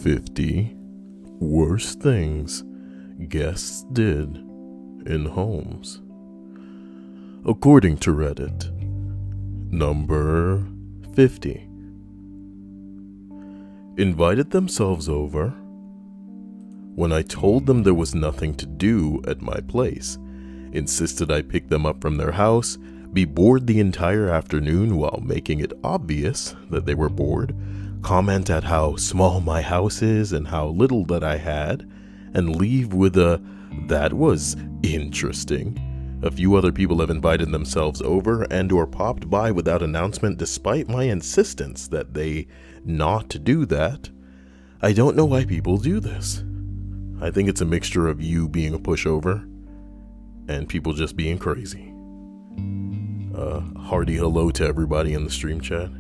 50 worst things guests did in homes. According to Reddit. Number 50. Invited themselves over when I told them there was nothing to do at my place. Insisted I pick them up from their house, be bored the entire afternoon while making it obvious that they were bored, comment at how small my house is and how little that I had, and leave with a, "That was interesting." A few other people have invited themselves over and or popped by without announcement despite my insistence that they not do that. I don't know why people do this. I think it's a mixture of you being a pushover and people just being crazy. Hearty hello to everybody in the stream chat.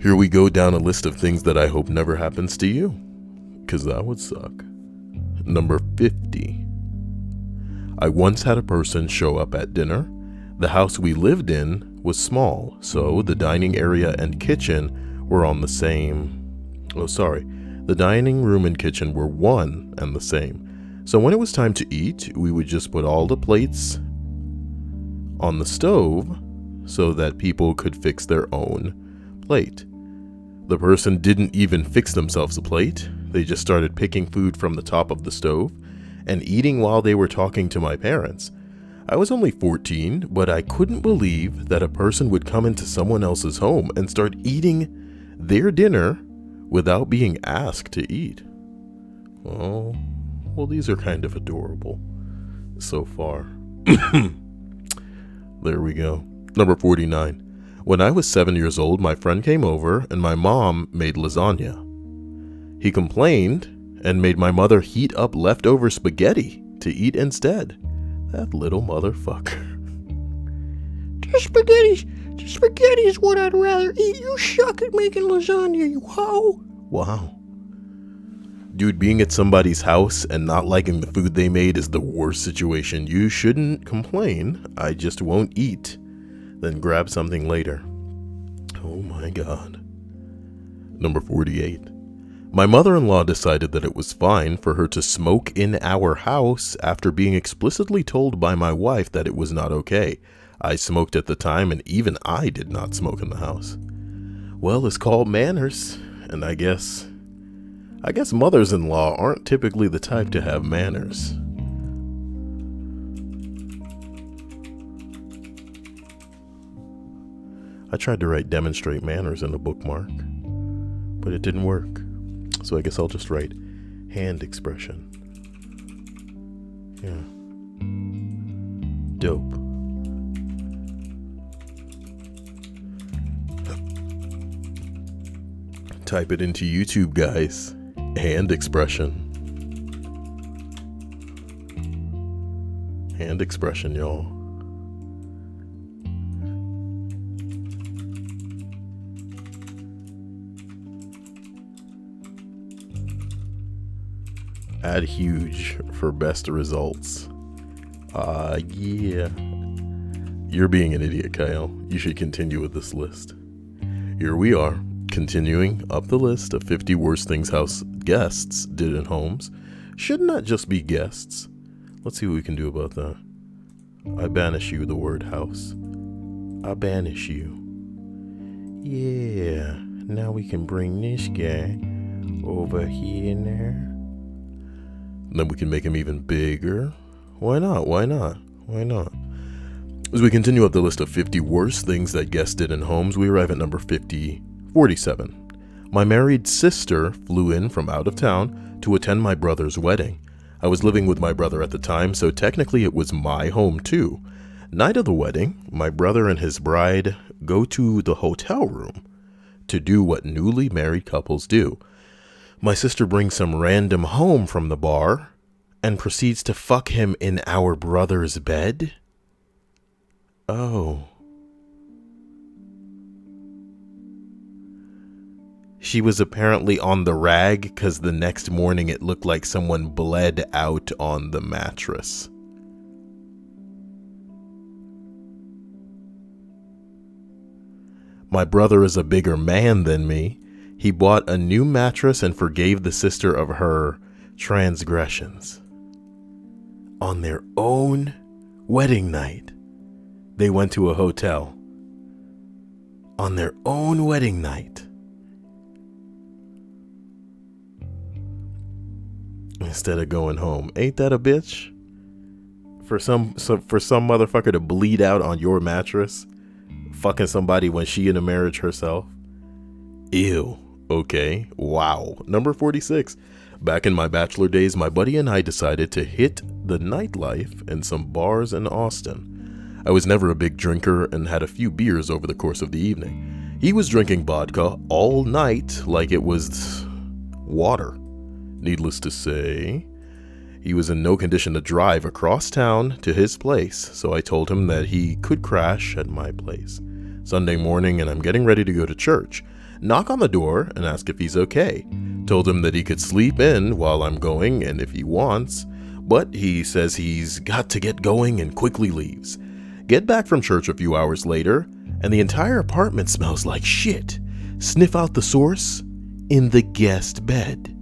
Here we go down a list of things that I hope never happens to you, because that would suck. Number 50. I once had a person show up at dinner. The house we lived in was small, so the dining area and kitchen were on the same... The dining room and kitchen were one and the same. So when it was time to eat, we would just put all the plates on the stove so that people could fix their own plate. The person didn't even fix themselves a plate. They just started picking food from the top of the stove and eating while they were talking to my parents. I was only 14, but I couldn't believe that a person would come into someone else's home and start eating their dinner without being asked to eat. Oh, well, these are kind of adorable so far. There we go. Number 49. When I was 7 years old, my friend came over and my mom made lasagna. He complained and made my mother heat up leftover spaghetti to eat instead. That little motherfucker. Spaghetti is what I'd rather eat. You suck at making lasagna, you hoe. Wow. Dude, being at somebody's house and not liking the food they made is the worst situation. You shouldn't complain. I just won't eat. Then grab something later. Oh my God. Number 48. My mother-in-law decided that it was fine for her to smoke in our house after being explicitly told by my wife that it was not okay. I smoked at the time and even I did not smoke in the house. Well, it's called manners, and I guess mothers-in-law aren't typically the type to have manners. I tried to write demonstrate manners in a bookmark, but it didn't work. So I guess I'll just write hand expression. Yeah. Dope. Type it into YouTube, guys. Hand expression. Hand expression, y'all. Add huge for best results. Yeah. You're being an idiot, Kyle. You should continue with this list. Here we are, continuing up the list of 50 worst things house guests did in homes. Should not just be guests. Let's see what we can do about that. I banish you, the word house. I banish you. Yeah. Now we can bring this guy over here now. And then we can make him even bigger. Why not? Why not? Why not? As we continue up the list of 50 worst things that guests did in homes, we arrive at number 47. My married sister flew in from out of town to attend my brother's wedding. I was living with my brother at the time, so technically it was my home too. Night of the wedding, my brother and his bride go to the hotel room to do what newly married couples do. My sister brings some random home from the bar and proceeds to fuck him in our brother's bed. Oh. She was apparently on the rag because the next morning it looked like someone bled out on the mattress. My brother is a bigger man than me. He bought a new mattress and forgave the sister of her transgressions. On their own wedding night, they went to a hotel. On their own wedding night. Instead of going home. Ain't that a bitch? For some motherfucker to bleed out on your mattress, fucking somebody when she in a marriage herself. Ew. Okay. Wow. Number 46. Back in my bachelor days, my buddy and I decided to hit the nightlife in some bars in Austin. I was never a big drinker and had a few beers over the course of the evening. He was drinking vodka all night like it was water. Needless to say, he was in no condition to drive across town to his place, so I told him that he could crash at my place. Sunday morning, and I'm getting ready to go to church. Knock on the door and ask if he's okay. Told him that he could sleep in while I'm going and if he wants, but he says he's got to get going and quickly leaves. Get back from church a few hours later, and the entire apartment smells like shit. Sniff out the source in the guest bed.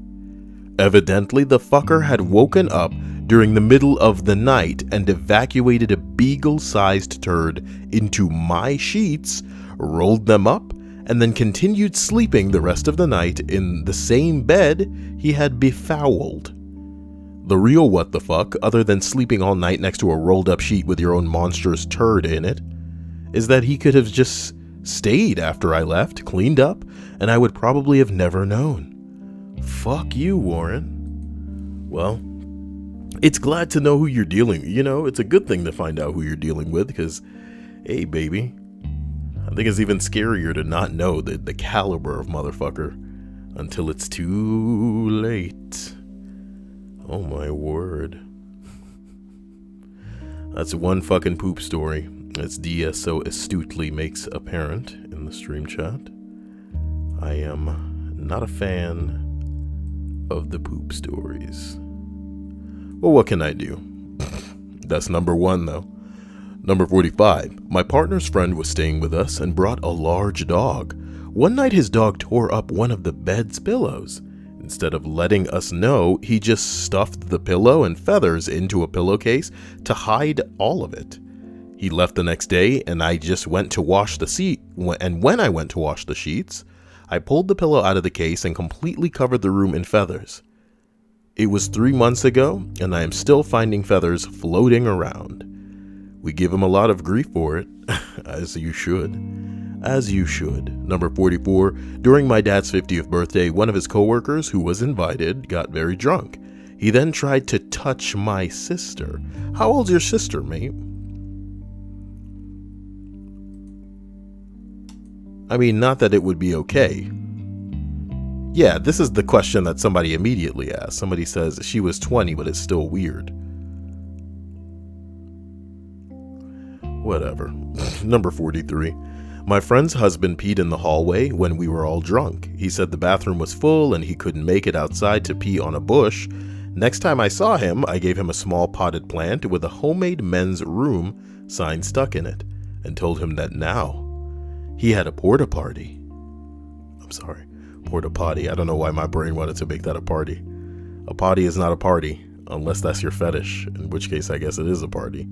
Evidently, the fucker had woken up during the middle of the night and evacuated a beagle-sized turd into my sheets, rolled them up, and then continued sleeping the rest of the night in the same bed he had befouled. The real what the fuck, other than sleeping all night next to a rolled up sheet with your own monstrous turd in it, is that he could have just stayed after I left, cleaned up, and I would probably have never known. Fuck you, Warren. Well, it's glad to know who you're dealing with. You know, it's a good thing to find out who you're dealing with because, hey, baby, I think it's even scarier to not know the caliber of motherfucker until it's too late. Oh, my word. That's one fucking poop story, as DS so astutely makes apparent in the stream chat. I am not a fan of the poop stories. Well, what can I do? That's number 1, though. Number 45. My partner's friend was staying with us and brought a large dog. One night his dog tore up one of the bed's pillows. Instead of letting us know, he just stuffed the pillow and feathers into a pillowcase to hide all of it. He left the next day and I just went to wash the seat. And when I went to wash the sheets, I pulled the pillow out of the case and completely covered the room in feathers. It was 3 months ago, and I am still finding feathers floating around. We give him a lot of grief for it, as you should. As you should. Number 44, during my dad's 50th birthday, one of his coworkers who was invited got very drunk. He then tried to touch my sister. How old's your sister, mate? I mean, not that it would be okay. Yeah, this is the question that somebody immediately asked. Somebody says she was 20, but it's still weird. Whatever. Number 43. My friend's husband peed in the hallway when we were all drunk. He said the bathroom was full and he couldn't make it outside to pee on a bush. Next time I saw him, I gave him a small potted plant with a homemade men's room sign stuck in it and told him that now he had a porta potty. I'm sorry, porta potty. I don't know why my brain wanted to make that a party. A potty is not a party, unless that's your fetish, in which case I guess it is a party.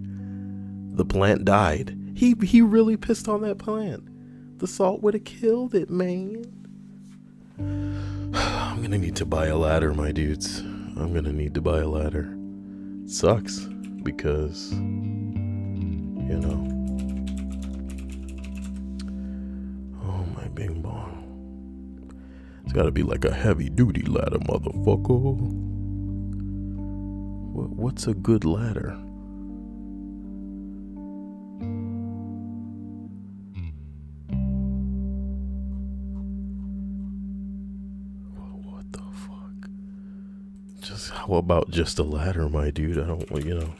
The plant died. He really pissed on that plant. The salt would have killed it, man. I'm gonna need to buy a ladder, my dudes. I'm gonna need to buy a ladder. It sucks, because, you know. Bing bong. It's gotta be like a heavy duty ladder, motherfucker. What's a good ladder? What the fuck? Just how about just a ladder, my dude? I don't, you know.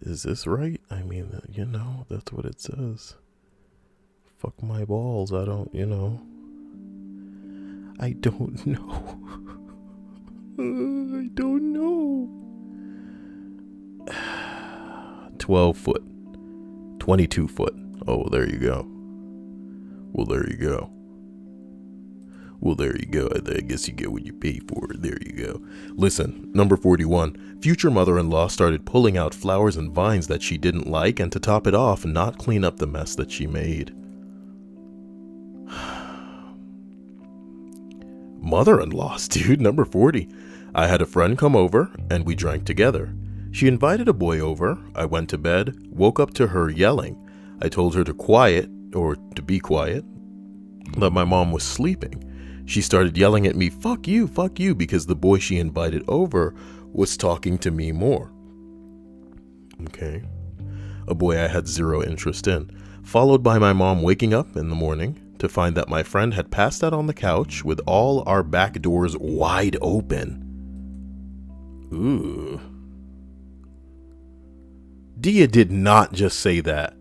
Is this right? I mean, you know, that's what it says. Fuck my balls. I don't, you know. I don't know. I don't know. 12 foot. 22 foot. Oh, there you go. Well, there you go. Well, there you go. I guess you get what you pay for. There you go. Listen, number 41. Future mother-in-law started pulling out flowers and vines that she didn't like, and to top it off, not clean up the mess that she made. Mother-in-laws, dude. Number 40. I had a friend come over, and we drank together. She invited a boy over. I went to bed, woke up to her yelling. I told her to be quiet, that my mom was sleeping. She started yelling at me, fuck you, because the boy she invited over was talking to me more. Okay. A boy I had zero interest in. Followed by my mom waking up in the morning to find that my friend had passed out on the couch with all our back doors wide open. Ooh. Dia did not just say that.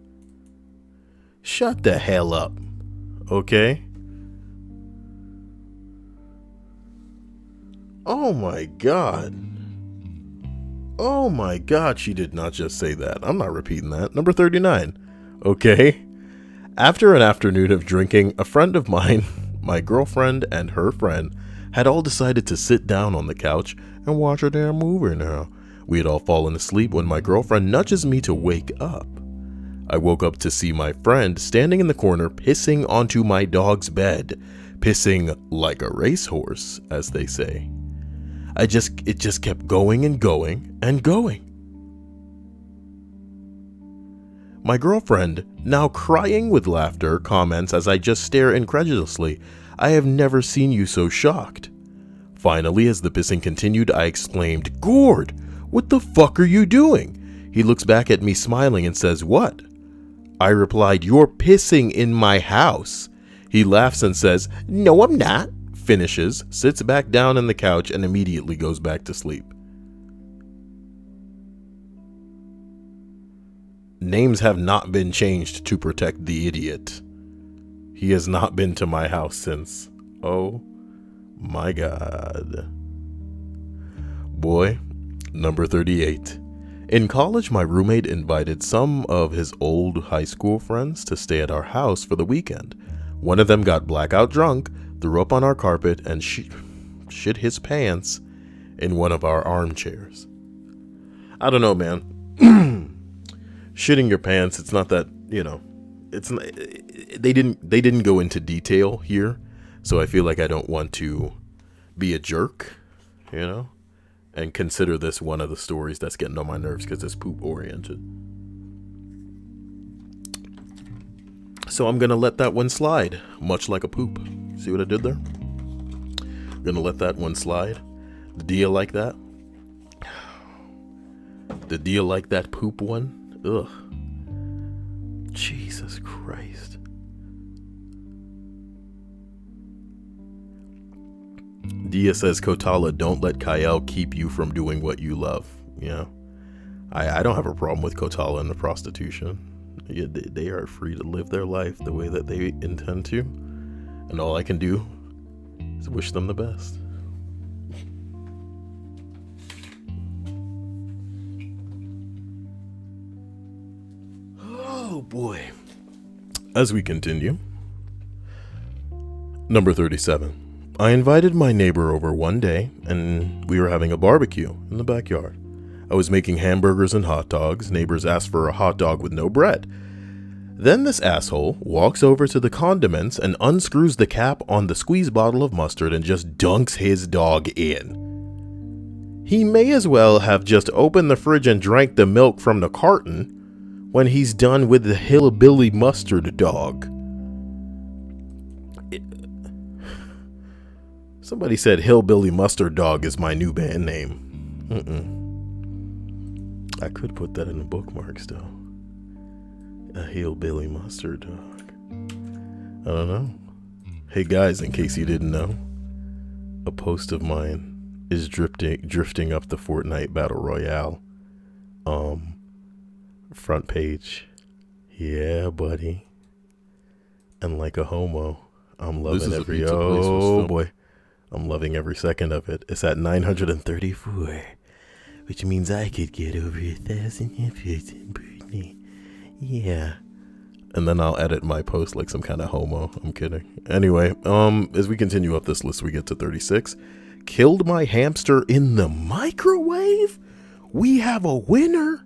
Shut the hell up. Okay? Oh my god. Oh my god, she did not just say that. I'm not repeating that. Number 39. Okay? After an afternoon of drinking, a friend of mine, my girlfriend and her friend, had all decided to sit down on the couch and watch a damn movie now. We had all fallen asleep when my girlfriend nudges me to wake up. I woke up to see my friend standing in the corner pissing onto my dog's bed. Pissing like a racehorse, as they say. It just kept going and going and going. My girlfriend, now crying with laughter, comments as I just stare incredulously, I have never seen you so shocked. Finally, as the pissing continued, I exclaimed, Gord, what the fuck are you doing? He looks back at me smiling and says, what? I replied, you're pissing in my house. He laughs and says, no, I'm not. Finishes, sits back down on the couch, and immediately goes back to sleep. Names have not been changed to protect the idiot. He has not been to my house since. Oh my god. Boy, number 38. In college, my roommate invited some of his old high school friends to stay at our house for the weekend. One of them got blackout drunk, threw up on our carpet, and shit his pants in one of our armchairs. I don't know, man. Shitting your pants, it's not that, it's not, they didn't go into detail here, so I feel like I don't want to be a jerk, and consider this one of the stories that's getting on my nerves because it's poop oriented. So I'm gonna let that one slide, much like a poop. See what I did there? Gonna let that one slide. Do you like that? Do you like that poop one? Ugh. Jesus Christ. Dia says, Kotala, don't let Kyle keep you from doing what you love. Yeah. I don't have a problem with Kotala and the prostitution. Yeah, they are free to live their life the way that they intend to. And all I can do is wish them the best. Oh boy. As we continue. Number 37. I invited my neighbor over one day and we were having a barbecue in the backyard. I was making hamburgers and hot dogs. Neighbors asked for a hot dog with no bread. Then this asshole walks over to the condiments and unscrews the cap on the squeeze bottle of mustard and just dunks his dog in. He may as well have just opened the fridge and drank the milk from the carton when he's done with the hillbilly mustard dog. Somebody said hillbilly mustard dog is my new band name. I could put that in the bookmarks though. A hillbilly mustard dog. I don't know. Hey guys, in case you didn't know, a post of mine is drifting up the Fortnite Battle Royale front page. Yeah, buddy. And like a homo, I'm loving every I'm loving every second of it. It's at 934, which means I could get over 1,000 efforts in Brittany. Yeah. And then I'll edit my post like some kind of homo. I'm kidding. Anyway, as we continue up this list, we get to 36. Killed my hamster in the microwave? We have a winner?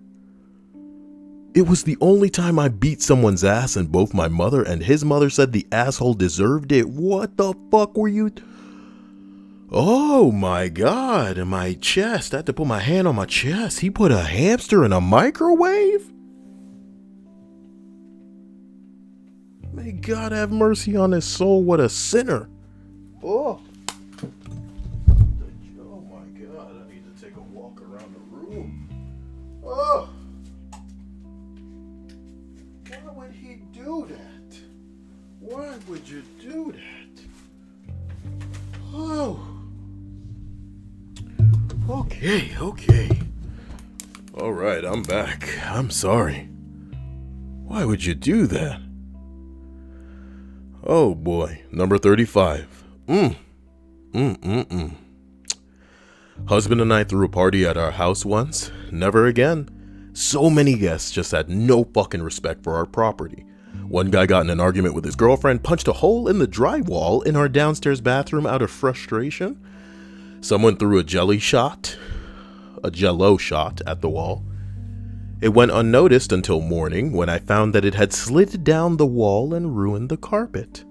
It was the only time I beat someone's ass, and both my mother and his mother said the asshole deserved it. What the fuck were you... Oh my god, in my chest. I had to put my hand on my chest. He put a hamster in a microwave? May God have mercy on his soul. What a sinner. Oh. Oh my god, I need to take a walk around the room. Oh. Why would he do that? Why would you do that? Oh. Okay. All right, I'm back. I'm sorry. Why would you do that? Oh boy, number 35. Husband and I threw a party at our house once. Never again. So many guests just had no fucking respect for our property. One guy got in an argument with his girlfriend, punched a hole in the drywall in our downstairs bathroom out of frustration. Someone threw a jello shot at the wall. It went unnoticed until morning when I found that it had slid down the wall and ruined the carpet.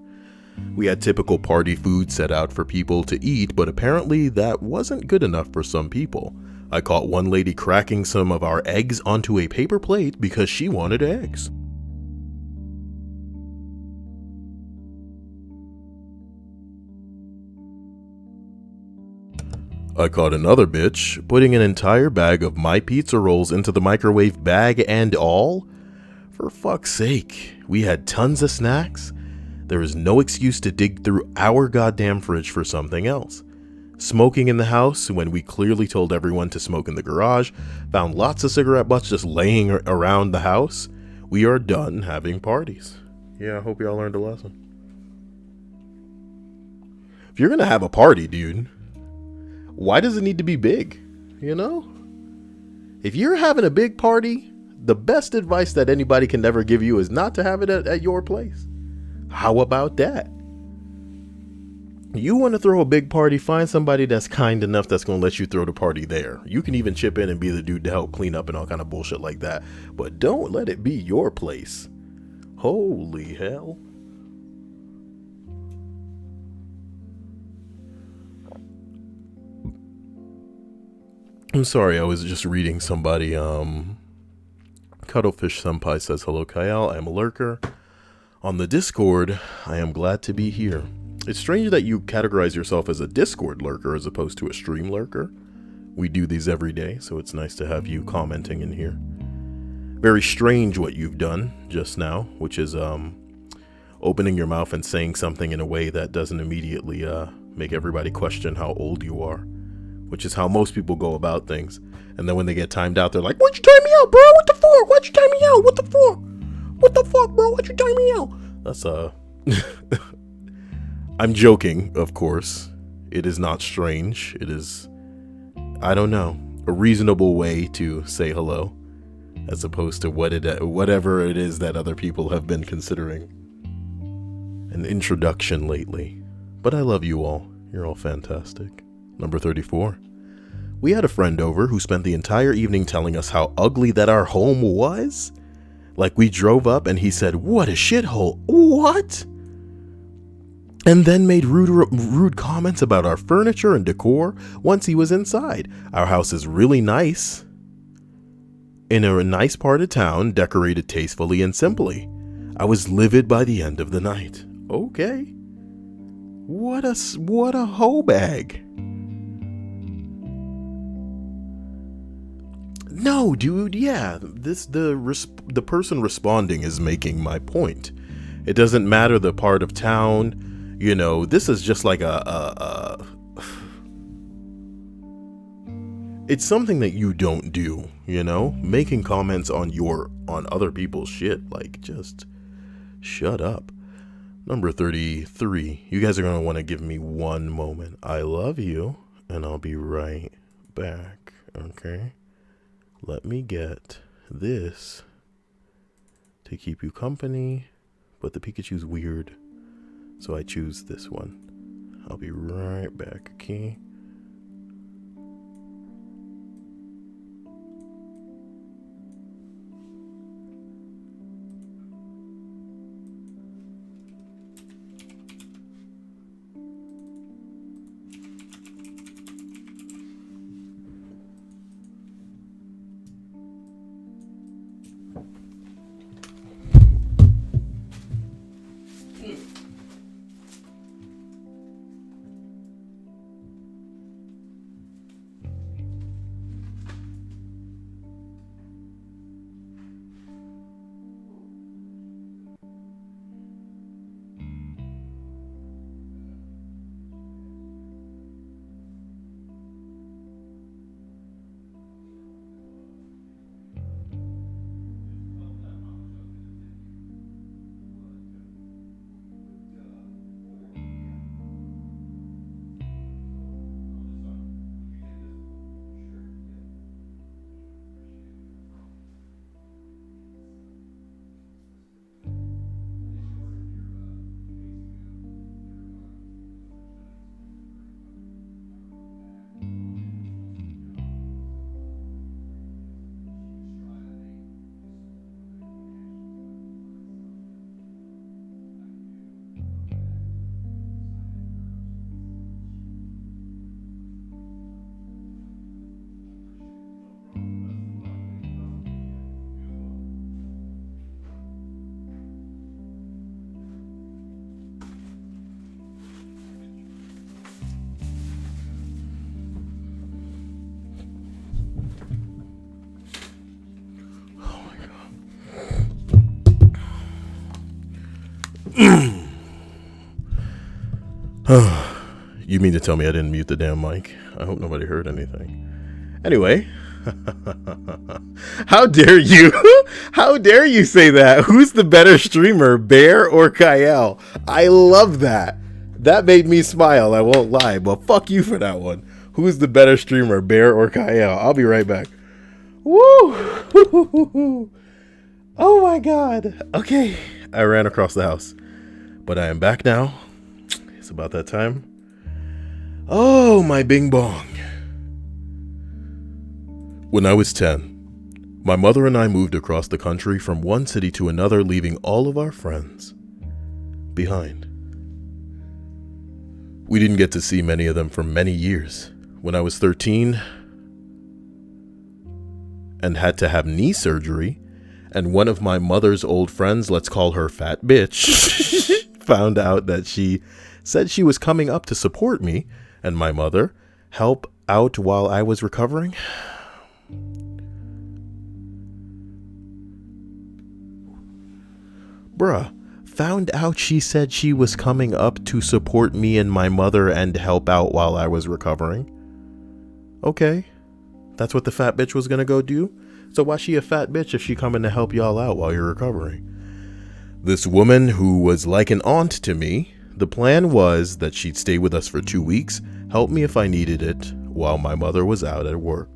We had typical party food set out for people to eat, but apparently that wasn't good enough for some people. I caught one lady cracking some of our eggs onto a paper plate because she wanted eggs. I caught another bitch putting an entire bag of my pizza rolls into the microwave, bag and all. For fuck's sake, we had tons of snacks. There is no excuse to dig through our goddamn fridge for something else. Smoking in the house when we clearly told everyone to smoke in the garage. Found lots of cigarette butts just laying around the house. We are done having parties. Yeah, I hope y'all learned a lesson. If you're gonna have a party, dude, why does it need to be big? You know? If you're having a big party, the best advice that anybody can ever give you is not to have it at your place. How about that? You want to throw a big party, find somebody that's kind enough that's going to let you throw the party there. You can even chip in and be the dude to help clean up and all kind of bullshit like that. But don't let it be your place. Holy hell. I'm sorry, I was just reading somebody. Cuttlefish Senpai says, hello Kyle, I am a lurker. On the Discord, I am glad to be here. It's strange that you categorize yourself as a Discord lurker as opposed to a stream lurker. We do these every day, so it's nice to have you commenting in here. Very strange what you've done just now, which is opening your mouth and saying something in a way that doesn't immediately make everybody question how old you are, which is how most people go about things. And then when they get timed out, they're like, why'd you time me out, bro? What the fuck? Why'd you time me out? What the fuck? What the fuck, bro? Why'd you time me out? That's I'm joking, of course. It is not strange. It is, I don't know, a reasonable way to say hello, as opposed to whatever it is that other people have been considering an introduction lately. But I love you all. You're all fantastic. Number 34. We had a friend over who spent the entire evening telling us how ugly that our home was. Like, we drove up and he said, what a shithole. What? And then made rude comments about our furniture and decor once he was inside. Our house is really nice. In a nice part of town, decorated tastefully and simply. I was livid by the end of the night. Okay. What a hoe bag. No, dude, yeah, the person responding is making my point. It doesn't matter the part of town, you know, this is just like it's something that you don't do, you know, making comments on other people's shit, like, just shut up. Number 33, you guys are going to want to give me one moment. I love you, and I'll be right back, okay? Let me get this to keep you company, but the Pikachu's weird, so I choose this one. I'll be right back, okay? You mean to tell me I didn't mute the damn mic? I hope nobody heard anything. Anyway, how dare you? How dare you say that? Who's the better streamer, Bear or Kyle? I love that. That made me smile, I won't lie, but fuck you for that one. Who's the better streamer, Bear or Kyle? I'll be right back. Woo! Oh my god. Okay, I ran across the house, but I am back now. It's about that time. Oh, my bing bong. When I was 10, my mother and I moved across the country from one city to another, leaving all of our friends behind. We didn't get to see many of them for many years. When I was 13 and had to have knee surgery, and one of my mother's old friends, let's call her Fat Bitch, found out that she said she was coming up to support me and my mother help out while I was recovering. Bruh, found out she said she was coming up to support me and my mother and help out while I was recovering. Okay, that's what the fat bitch was gonna go do? So why she a fat bitch if she coming to help y'all out while you're recovering? This woman who was like an aunt to me, the plan was that she'd stay with us for 2 weeks, help me if I needed it, while my mother was out at work.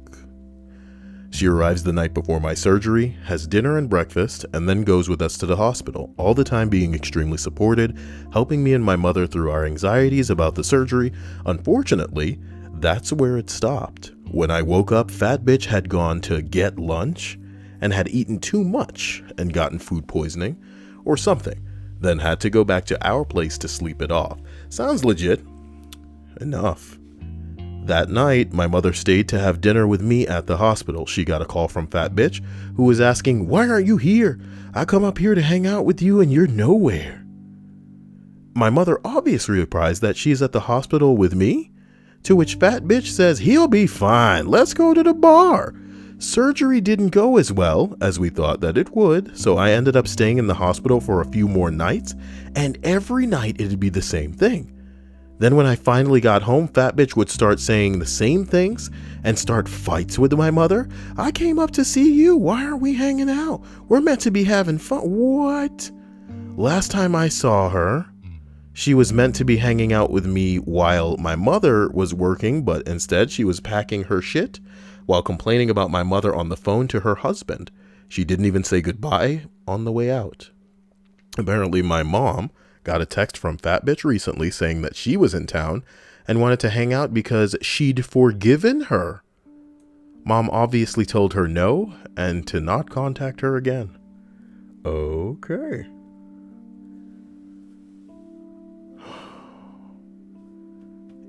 She arrives the night before my surgery, has dinner and breakfast, and then goes with us to the hospital, all the time being extremely supported, helping me and my mother through our anxieties about the surgery. Unfortunately, that's where it stopped. When I woke up, Fat Bitch had gone to get lunch and had eaten too much and gotten food poisoning or something, then had to go back to our place to sleep it off. Sounds legit. Enough. That night, my mother stayed to have dinner with me at the hospital. She got a call from Fat Bitch, who was asking, "Why aren't you here? I come up here to hang out with you and you're nowhere." My mother obviously surprised that she's at the hospital with me, to which Fat Bitch says, "He'll be fine. Let's go to the bar." Surgery didn't go as well as we thought that it would, so I ended up staying in the hospital for a few more nights, and every night it'd be the same thing. Then when I finally got home, Fat Bitch would start saying the same things and start fights with my mother. "I came up to see you. Why aren't we hanging out? We're meant to be having fun." What? Last time I saw her, she was meant to be hanging out with me while my mother was working, but instead she was packing her shit while complaining about my mother on the phone to her husband. She didn't even say goodbye on the way out. Apparently, my mom got a text from Fat Bitch recently saying that she was in town and wanted to hang out because she'd forgiven her. Mom obviously told her no and to not contact her again. Okay.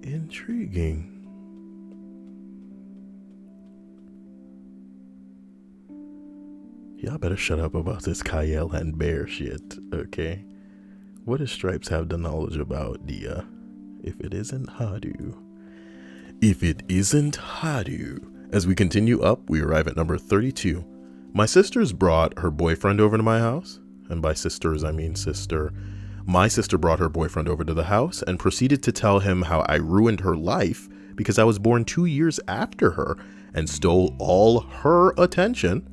Intriguing. Y'all better shut up about this Kyle and Bear shit, okay? What does Stripes have the knowledge about, Dia? If it isn't Hadu. If it isn't Hadu. As we continue up, we arrive at number 32. My sisters brought her boyfriend over to my house. And by sisters, I mean sister. My sister brought her boyfriend over to the house and proceeded to tell him how I ruined her life because I was born 2 years after her and stole all her attention.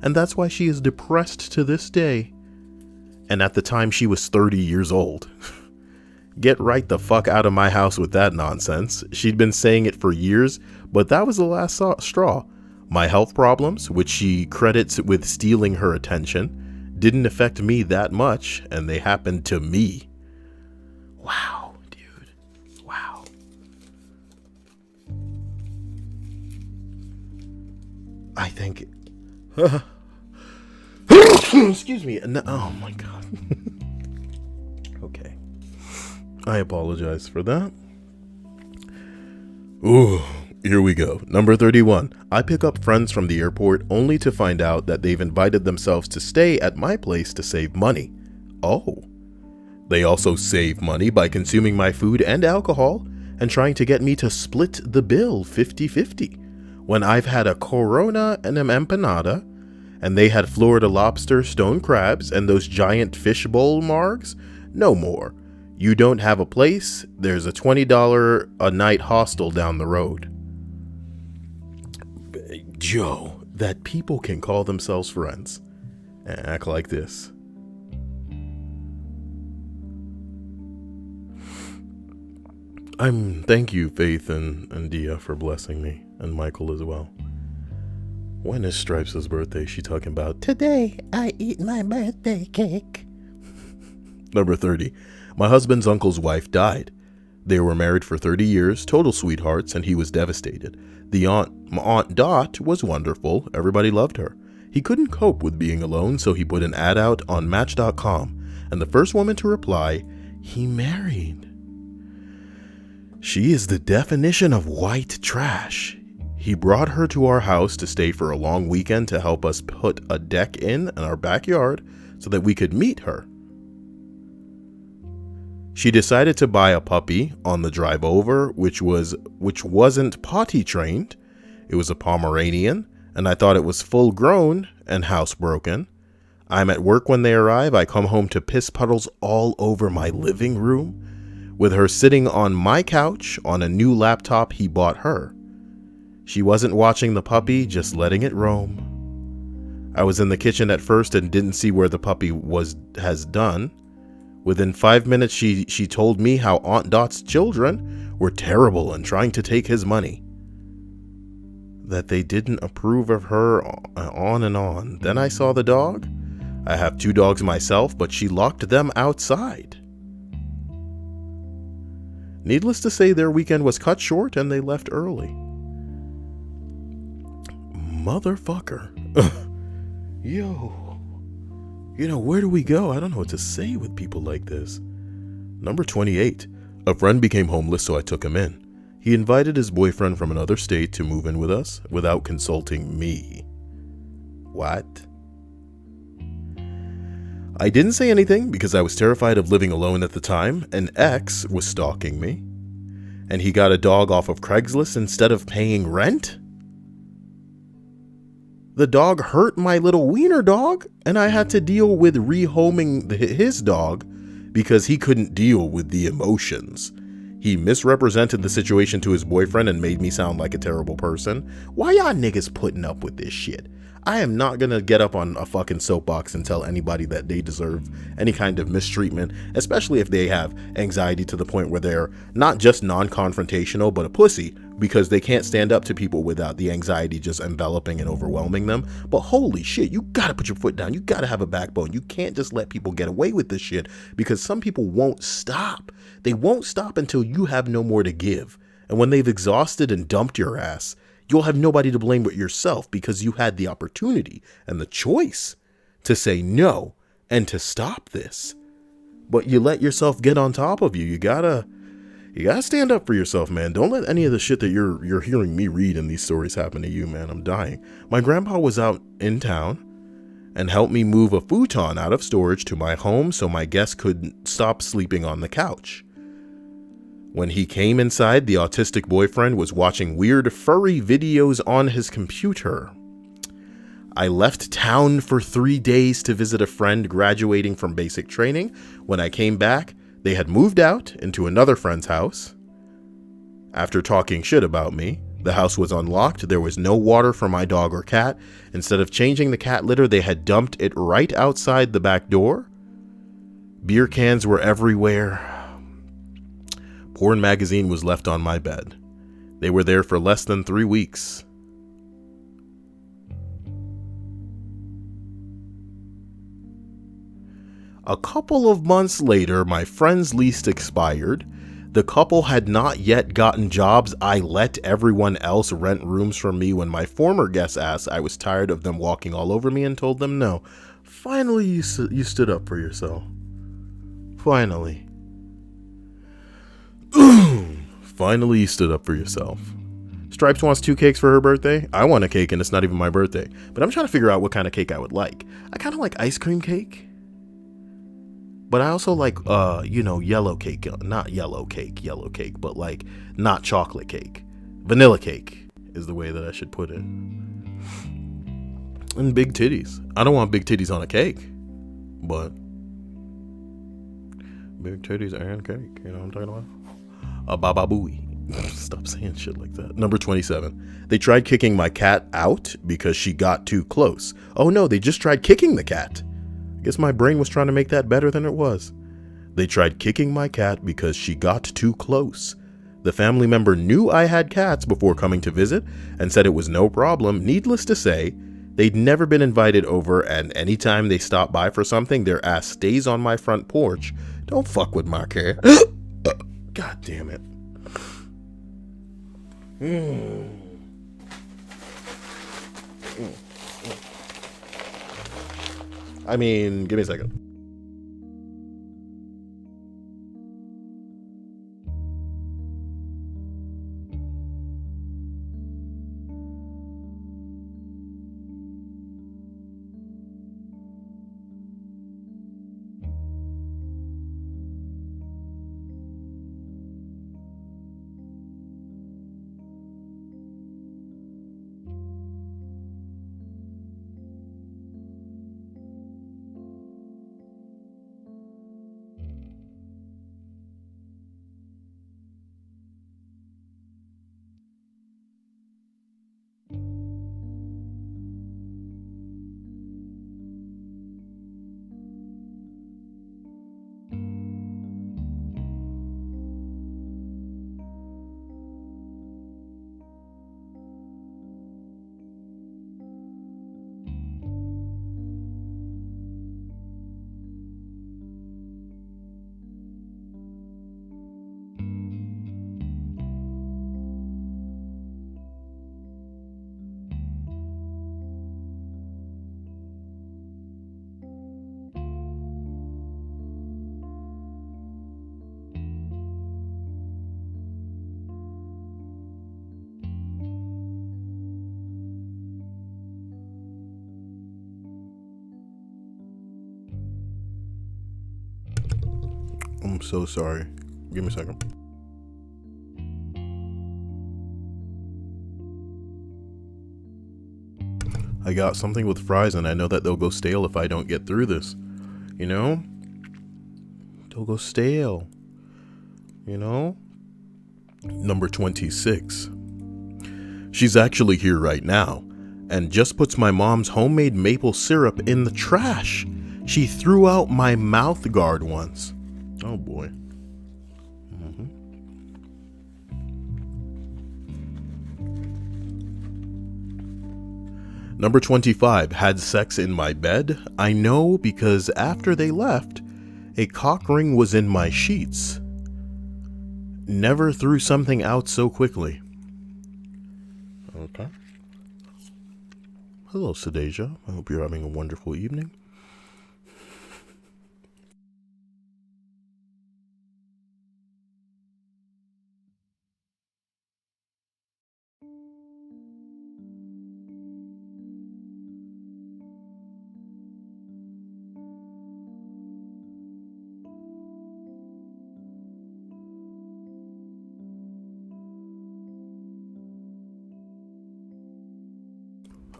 And that's why she is depressed to this day. And at the time, she was 30 years old. Get right the fuck out of my house with that nonsense. She'd been saying it for years, but that was the last straw. My health problems, which she credits with stealing her attention, didn't affect me that much, and they happened to me. Wow, dude. Wow. I think... Excuse me. No, oh my God. Okay. I apologize for that. Ooh, here we go. Number 31. I pick up friends from the airport only to find out that they've invited themselves to stay at my place to save money. Oh. They also save money by consuming my food and alcohol and trying to get me to split the bill 50-50 when I've had a Corona and an empanada and they had Florida lobster, stone crabs, and those giant fishbowl margs. No more. You don't have a place, there's a $20 a night hostel down the road. Joe, that people can call themselves friends and act like this. Thank you, Faith and Dia, for blessing me, and Michael as well. When is Stripes' birthday? She talking about, today I eat my birthday cake. Number 30. My husband's uncle's wife died. They were married for 30 years, total sweethearts, and he was devastated. My Aunt Dot was wonderful. Everybody loved her. He couldn't cope with being alone, so he put an ad out on Match.com, and the first woman to reply, he married. She is the definition of white trash. He brought her to our house to stay for a long weekend to help us put a deck in our backyard so that we could meet her. She decided to buy a puppy on the drive over, which wasn't potty trained. It was a Pomeranian, and I thought it was full grown and housebroken. I'm at work when they arrive. I come home to piss puddles all over my living room, with her sitting on my couch on a new laptop he bought her. She wasn't watching the puppy, just letting it roam. I was in the kitchen at first and didn't see where the puppy has done. Within 5 minutes, she told me how Aunt Dot's children were terrible and trying to take his money. That they didn't approve of her, on and on. Then I saw the dog. I have 2 dogs myself, but she locked them outside. Needless to say, their weekend was cut short and they left early. Motherfucker. Yo. You know, where do we go? I don't know what to say with people like this. Number 28. A friend became homeless, so I took him in. He invited his boyfriend from another state to move in with us without consulting me. What? I didn't say anything because I was terrified of living alone at the time. An ex was stalking me. And he got a dog off of Craigslist instead of paying rent? The dog hurt my little wiener dog, and I had to deal with rehoming his dog because he couldn't deal with the emotions. He misrepresented the situation to his boyfriend and made me sound like a terrible person. Why y'all niggas putting up with this shit? I am not gonna get up on a fucking soapbox and tell anybody that they deserve any kind of mistreatment, especially if they have anxiety to the point where they're not just non-confrontational, but a pussy. because they can't stand up to people without the anxiety just enveloping and overwhelming them. But holy shit, you gotta put your foot down. You gotta have a backbone. You can't just let people get away with this shit, because some people won't stop. They won't stop until you have no more to give. And when they've exhausted and dumped your ass, you'll have nobody to blame but yourself, because you had the opportunity and the choice to say no and to stop this. But you let yourself get on top of you. You gotta stand up for yourself, man. Don't let any of the shit that you're hearing me read in these stories happen to you, man. I'm dying. My grandpa was out in town and helped me move a futon out of storage to my home so my guests could stop sleeping on the couch. When he came inside, the autistic boyfriend was watching weird furry videos on his computer. I left town for 3 days to visit a friend graduating from basic training. When I came back, they had moved out into another friend's house. After talking shit about me, the house was unlocked. There was no water for my dog or cat. Instead of changing the cat litter, they had dumped it right outside the back door. Beer cans were everywhere. Porn magazine was left on my bed. They were there for less than 3 weeks. A couple of months later, my friend's lease expired. The couple had not yet gotten jobs. I let everyone else rent rooms from me. When my former guests asked, I was tired of them walking all over me and told them no. Finally, you stood up for yourself. Finally. Finally, you stood up for yourself. Stripes wants 2 cakes for her birthday. I want a cake and it's not even my birthday. But I'm trying to figure out what kind of cake I would like. I kind of like ice cream cake. But I also like, yellow cake. Not yellow cake, but like not chocolate cake. Vanilla cake is the way that I should put it. And big titties. I don't want big titties on a cake, but big titties and cake. You know what I'm talking about? A baba booey. Stop saying shit like that. Number 27. They tried kicking my cat out because she got too close. Oh no, they just tried kicking the cat. I guess my brain was trying to make that better than it was. They tried kicking my cat because she got too close. The family member knew I had cats before coming to visit and said it was no problem. Needless to say, they'd never been invited over, and anytime they stop by for something, their ass stays on my front porch. Don't fuck with my cat. God damn it. I mean, give me a second. I'm so sorry. Give me a second. I got something with fries and I know that they'll go stale if I don't get through this. You know? They'll go stale. You know? Number 26. She's actually here right now and just puts my mom's homemade maple syrup in the trash. She threw out my mouth guard once. Oh boy. Number 25, had sex in my bed. I know because after they left, a cock ring was in my sheets. Never threw something out so quickly. Okay. Hello, Sadasia. I hope you're having a wonderful evening.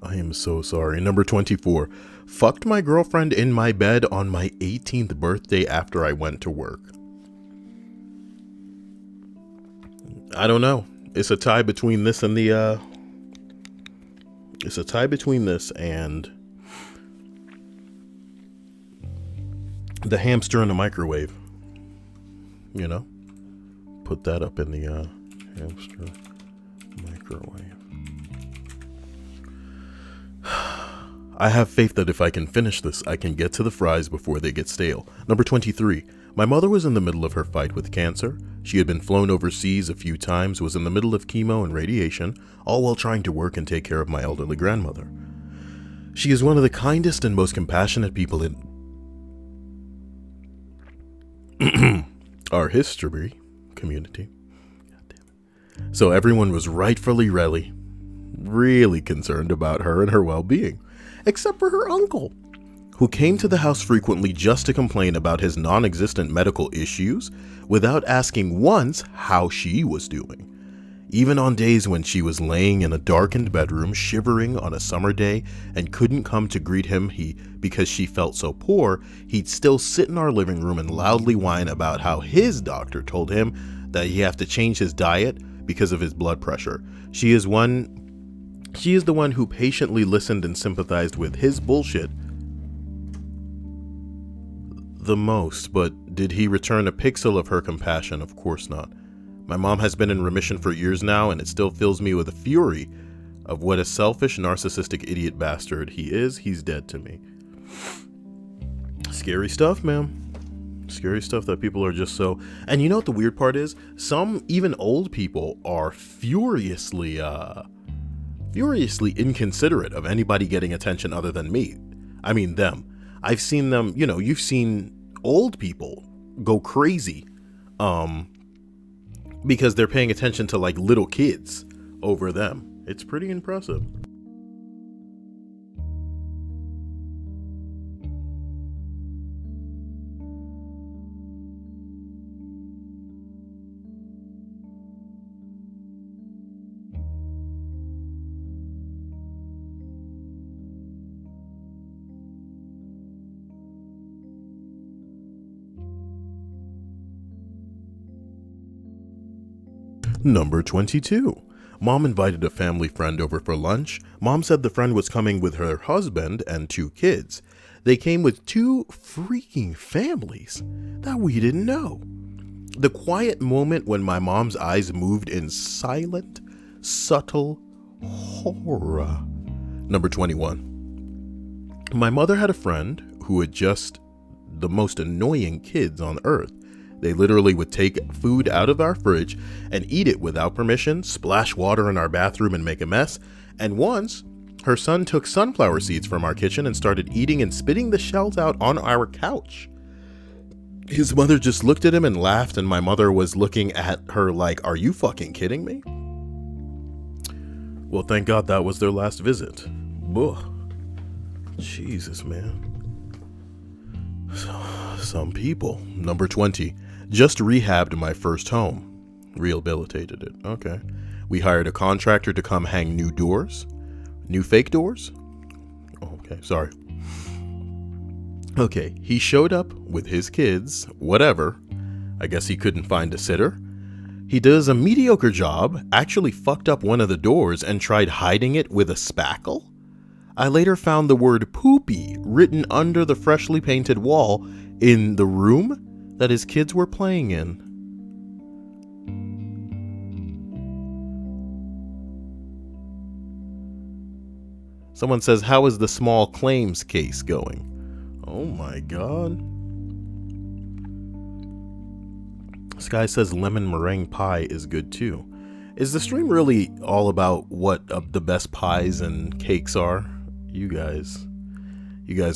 I am so sorry. Number 24. Fucked my girlfriend in my bed on my 18th birthday after I went to work. I don't know. It's a tie between this and the, it's a tie between this and the hamster in the microwave. You know? Put that up in the, hamster microwave. I have faith that if I can finish this, I can get to the fries before they get stale. Number 23. My mother was in the middle of her fight with cancer. She had been flown overseas a few times, was in the middle of chemo and radiation, all while trying to work and take care of my elderly grandmother. She is one of the kindest and most compassionate people in our history community. God damn it. So everyone was rightfully really concerned about her and her well-being, except for her uncle, who came to the house frequently just to complain about his non-existent medical issues without asking once how she was doing. Even on days when she was laying in a darkened bedroom, shivering on a summer day, and couldn't come to greet him because she felt so poor, he'd still sit in our living room and loudly whine about how his doctor told him that he have to change his diet because of his blood pressure. She is the one who patiently listened and sympathized with his bullshit the most, but did he return a pixel of her compassion? Of course not. My mom has been in remission for years now, and it still fills me with a fury of what a selfish, narcissistic idiot bastard he is. He's dead to me. Scary stuff, man. Scary stuff that people are just so... And you know what the weird part is? Some, even old people, are furiously inconsiderate of anybody getting attention other than me. I mean them. I've seen them, you know, you've seen old people go crazy because they're paying attention to like little kids over them. It's pretty impressive. Number 22. Mom invited a family friend over for lunch. Mom said the friend was coming with her husband and 2 kids. They came with 2 freaking families that we didn't know. The quiet moment when my mom's eyes moved in silent, subtle horror. Number 21. My mother had a friend who had just the most annoying kids on earth. They literally would take food out of our fridge and eat it without permission, splash water in our bathroom and make a mess. And once, her son took sunflower seeds from our kitchen and started eating and spitting the shells out on our couch. His mother just looked at him and laughed, and my mother was looking at her like, are you fucking kidding me? Well, thank God that was their last visit. Ugh. Jesus, man. Some people. Number 20. Just rehabbed my first home. Rehabilitated it. Okay. We hired a contractor to come hang new doors. New fake doors? Okay, sorry. Okay, he showed up with his kids, whatever. I guess he couldn't find a sitter. He does a mediocre job, actually fucked up one of the doors and tried hiding it with a spackle. I later found the word poopy written under the freshly painted wall in the room that his kids were playing in. Someone says, how is the small claims case going? Oh my god. This guy says lemon meringue pie is good too. Is the stream really all about what the best pies and cakes are? You guys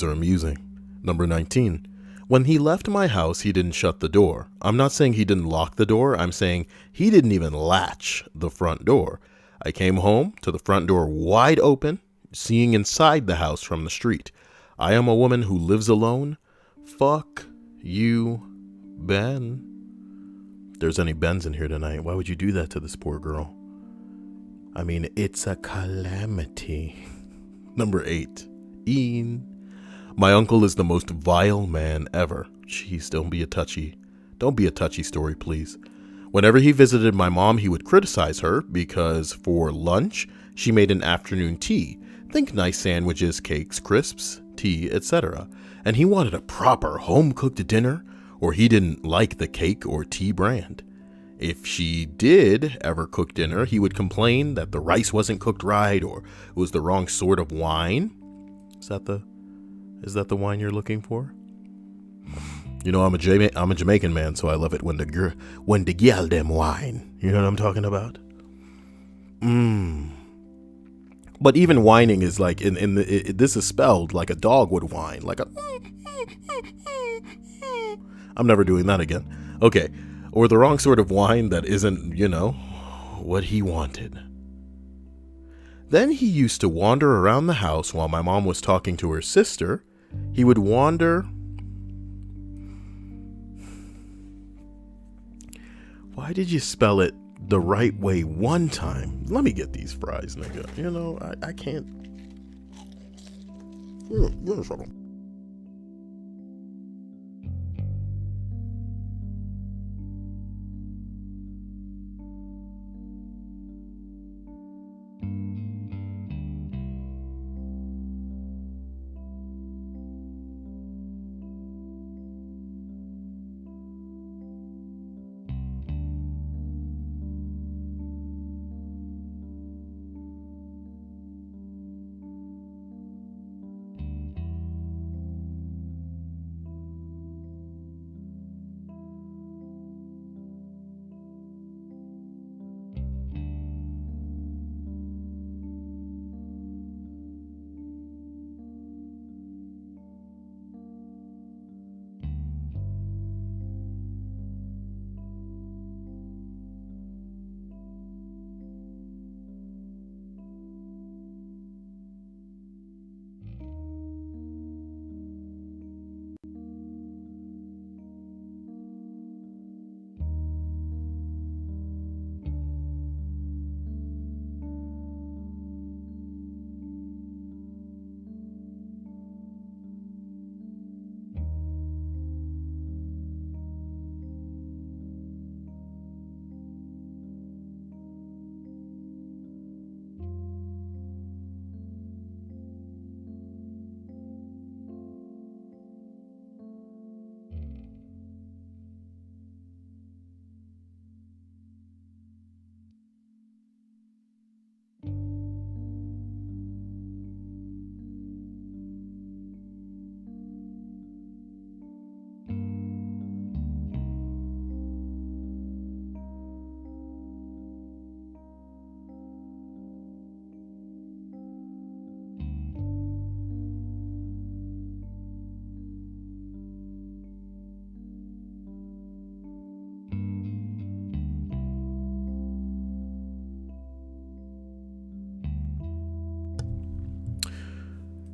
are amusing. Number 19. When he left my house, he didn't shut the door. I'm not saying he didn't lock the door. I'm saying he didn't even latch the front door. I came home to the front door wide open, seeing inside the house from the street. I am a woman who lives alone. Fuck you, Ben. If there's any Bens in here tonight, why would you do that to this poor girl? I mean, it's a calamity. Number 8. Ian. My uncle is the most vile man ever. Jeez, don't be a touchy story, please. Whenever he visited my mom, he would criticize her because for lunch, she made an afternoon tea. Think nice sandwiches, cakes, crisps, tea, etc. And he wanted a proper home-cooked dinner, or he didn't like the cake or tea brand. If she did ever cook dinner, he would complain that the rice wasn't cooked right or it was the wrong sort of wine. Is that the wine you're looking for? You know, I'm a Jamaican man, so I love it when the girl them wine. You know what I'm talking about? But even whining is like this is spelled like a dog would whine, like a. I'm never doing that again. Okay, or the wrong sort of wine that isn't, what he wanted. Then he used to wander around the house while my mom was talking to her sister. He would wander. Why did you spell it the right way one time? Let me get these fries, nigga. I can't. You're in trouble.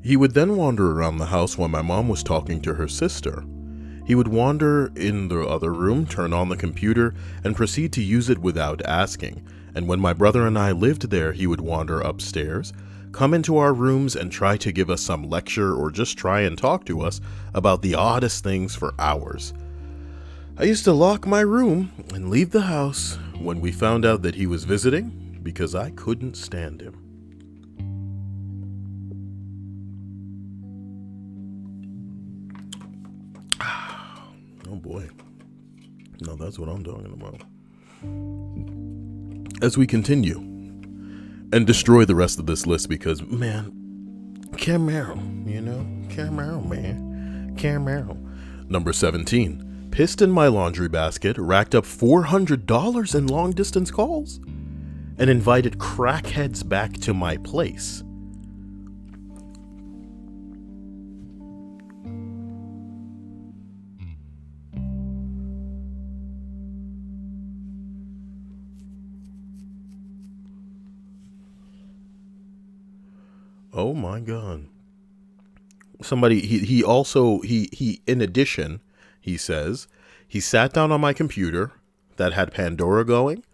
He would then wander around the house while my mom was talking to her sister. He would wander in the other room, turn on the computer, and proceed to use it without asking. And when my brother and I lived there, he would wander upstairs, come into our rooms and try to give us some lecture or just try and talk to us about the oddest things for hours. I used to lock my room and leave the house when we found out that he was visiting because I couldn't stand him. Oh boy. No, that's what I'm talking about. As we continue and destroy the rest of this list because, man, Camaro, you know? Camaro, man. Camaro. Number 17. Pissed in my laundry basket, racked up $400 in long-distance calls, and invited crackheads back to my place. Oh my God. Somebody, he also, in addition, he says, he sat down on my computer that had Pandora going,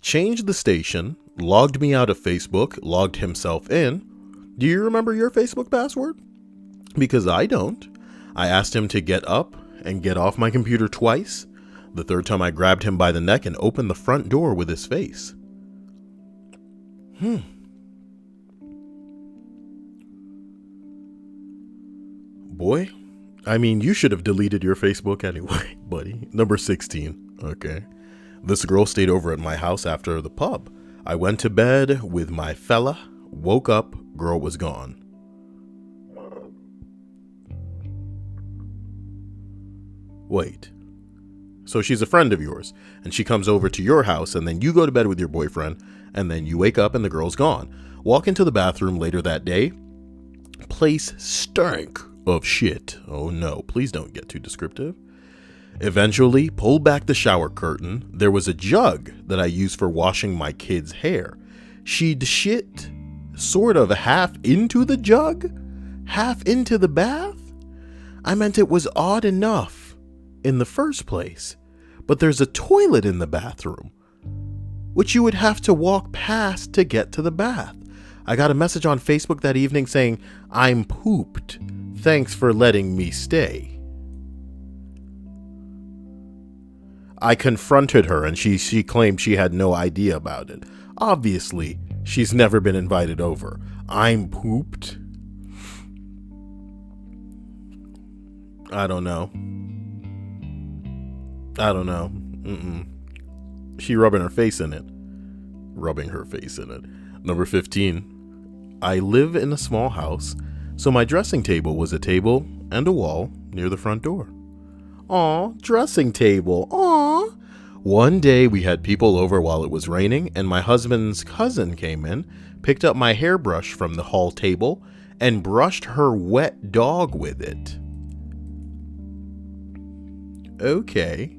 changed the station, logged me out of Facebook, logged himself in. Do you remember your Facebook password? Because I don't. I asked him to get up and get off my computer twice. The third time I grabbed him by the neck and opened the front door with his face. Boy, I mean, you should have deleted your Facebook anyway, buddy. Number 16. Okay. This girl stayed over at my house after the pub. I went to bed with my fella, woke up, girl was gone. Wait. So she's a friend of yours, and she comes over to your house, and then you go to bed with your boyfriend, and then you wake up and the girl's gone. Walk into the bathroom later that day. Place stank of shit. Oh no, please don't get too descriptive. Eventually, pull back the shower curtain. There was a jug that I used for washing my kid's hair. She'd shit sort of half into the jug, half into the bath. I meant it was odd enough in the first place, but there's a toilet in the bathroom, which you would have to walk past to get to the bath. I got a message on Facebook that evening saying, "I'm pooped. Thanks for letting me stay." I confronted her and she claimed she had no idea about it. Obviously, she's never been invited over. I'm pooped. I don't know. She rubbing her face in it. Number 15. I live in a small house, so my dressing table was a table and a wall near the front door. Aw, dressing table. Aw. One day we had people over while it was raining, and my husband's cousin came in, picked up my hairbrush from the hall table, and brushed her wet dog with it. Okay.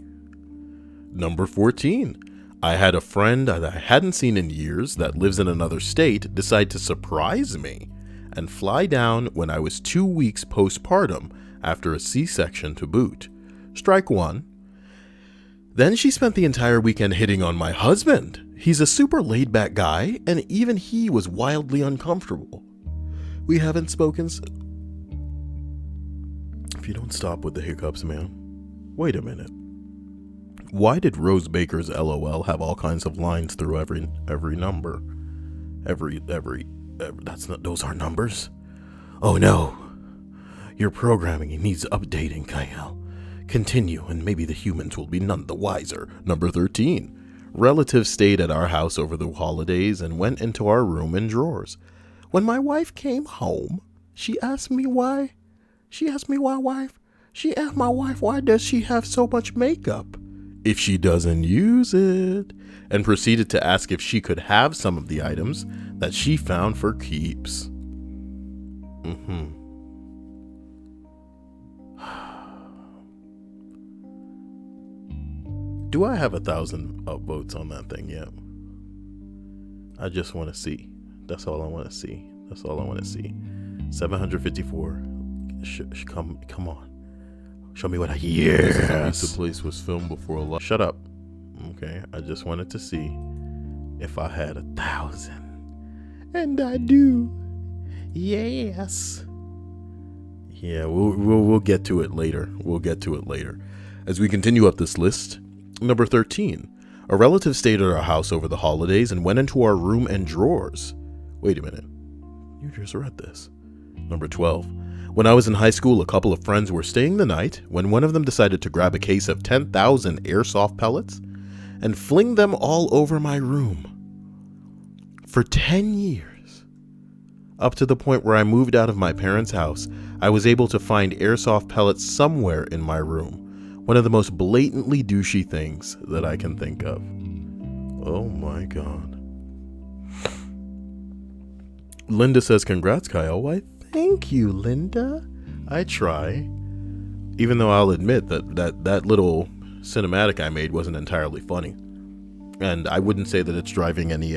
Number 14. I had a friend that I hadn't seen in years that lives in another state decide to surprise me and fly down when I was 2 weeks postpartum after a C-section to boot. Strike one. Then she spent the entire weekend hitting on my husband. He's a super laid-back guy, and even he was wildly uncomfortable. We haven't spoken If you don't stop with the hiccups, man. Wait a minute. Why did Rose Baker's LOL have all kinds of lines through every number? Those aren't numbers. Oh no. Your programming needs updating, Kyle. Continue, and maybe the humans will be none the wiser. Number 13. Relatives stayed at our house over the holidays and went into our room and drawers. When my wife came home, she asked my wife, why does she have so much makeup if she doesn't use it? And proceeded to ask if she could have some of the items that she found for keeps. Do I have 1,000 upvotes on that thing yet? I just want to see. That's all I want to see. 754. Come on. Show me what I hear. Yes. The place was filmed before a lot. Shut up. Okay, I just wanted to see if I had 1,000. And I do. Yes. Yeah, we'll get to it later. As we continue up this list, number 13. A relative stayed at our house over the holidays and went into our room and drawers. Wait a minute. You just read this. Number 12. When I was in high school, a couple of friends were staying the night when one of them decided to grab a case of 10,000 airsoft pellets and fling them all over my room. For 10 years, Up to the point where I moved out of my parents' house, I was able to find airsoft pellets somewhere in my room. One of the most blatantly douchey things that I can think of. Oh my god. Linda says, congrats, Kyle. Why, thank you, Linda. I try. Even though I'll admit that little cinematic I made wasn't entirely funny. And I wouldn't say that it's driving any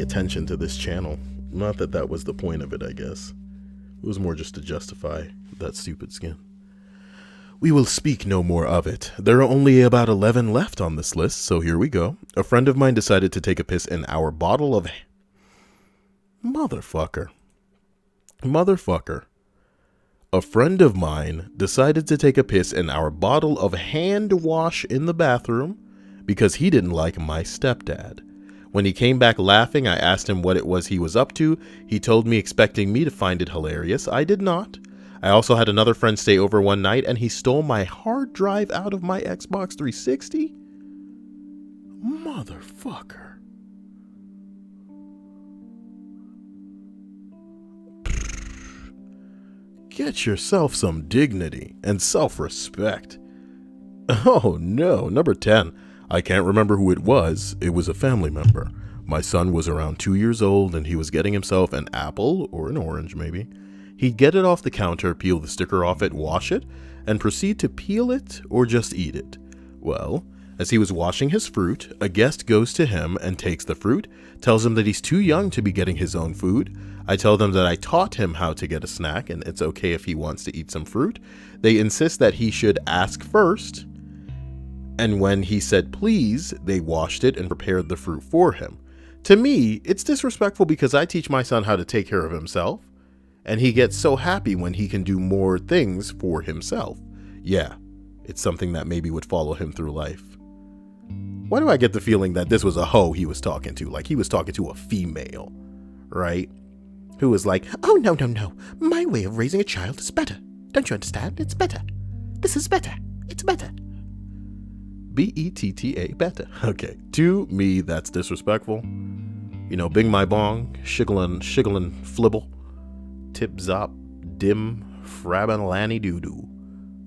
attention to this channel. Not that that was the point of it, I guess. It was more just to justify that stupid skin. We will speak no more of it. There are only about 11 left on this list, so here we go. A friend of mine decided to take a piss in our bottle of... Motherfucker. A friend of mine decided to take a piss in our bottle of hand wash in the bathroom because he didn't like my stepdad. When he came back laughing, I asked him what it was he was up to. He told me, expecting me to find it hilarious. I did not. I also had another friend stay over one night and he stole my hard drive out of my Xbox 360. Motherfucker. Get yourself some dignity and self-respect. Oh no, number 10. I can't remember who it was. It was a family member. My son was around 2 years old and he was getting himself an apple or an orange maybe. He'd get it off the counter, peel the sticker off it, wash it, and proceed to peel it or just eat it. Well, as he was washing his fruit, a guest goes to him and takes the fruit, tells him that he's too young to be getting his own food. I tell them that I taught him how to get a snack and it's okay if he wants to eat some fruit. They insist that he should ask first. And when he said please, they washed it and prepared the fruit for him. To me, it's disrespectful because I teach my son how to take care of himself. And he gets so happy when he can do more things for himself. Yeah, it's something that maybe would follow him through life. Why do I get the feeling that this was a hoe he was talking to? Like he was talking to a female, right? Who was like, oh, no. My way of raising a child is better. Don't you understand? It's better. This is better. It's better. B-E-T-T-A, better. Okay. To me, that's disrespectful. You know, bing my bong, shiggling, flibble, tip zop, dim, frabbin lanny doo-doo.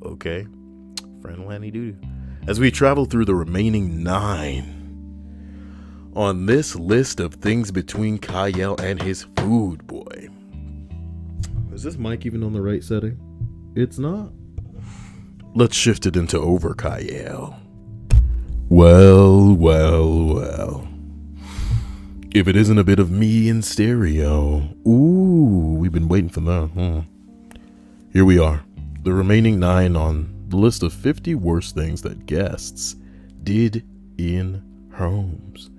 Okay. Friend lanny doo-doo. As we travel through the remaining 9 on this list of things between Kyle and his food boy. Is this mic even on the right setting? It's not. Let's shift it into over Kyle. Well. If it isn't a bit of me in stereo. Ooh, we've been waiting for that. Here we are. The remaining 9 on the list of 50 worst things that guests did in homes.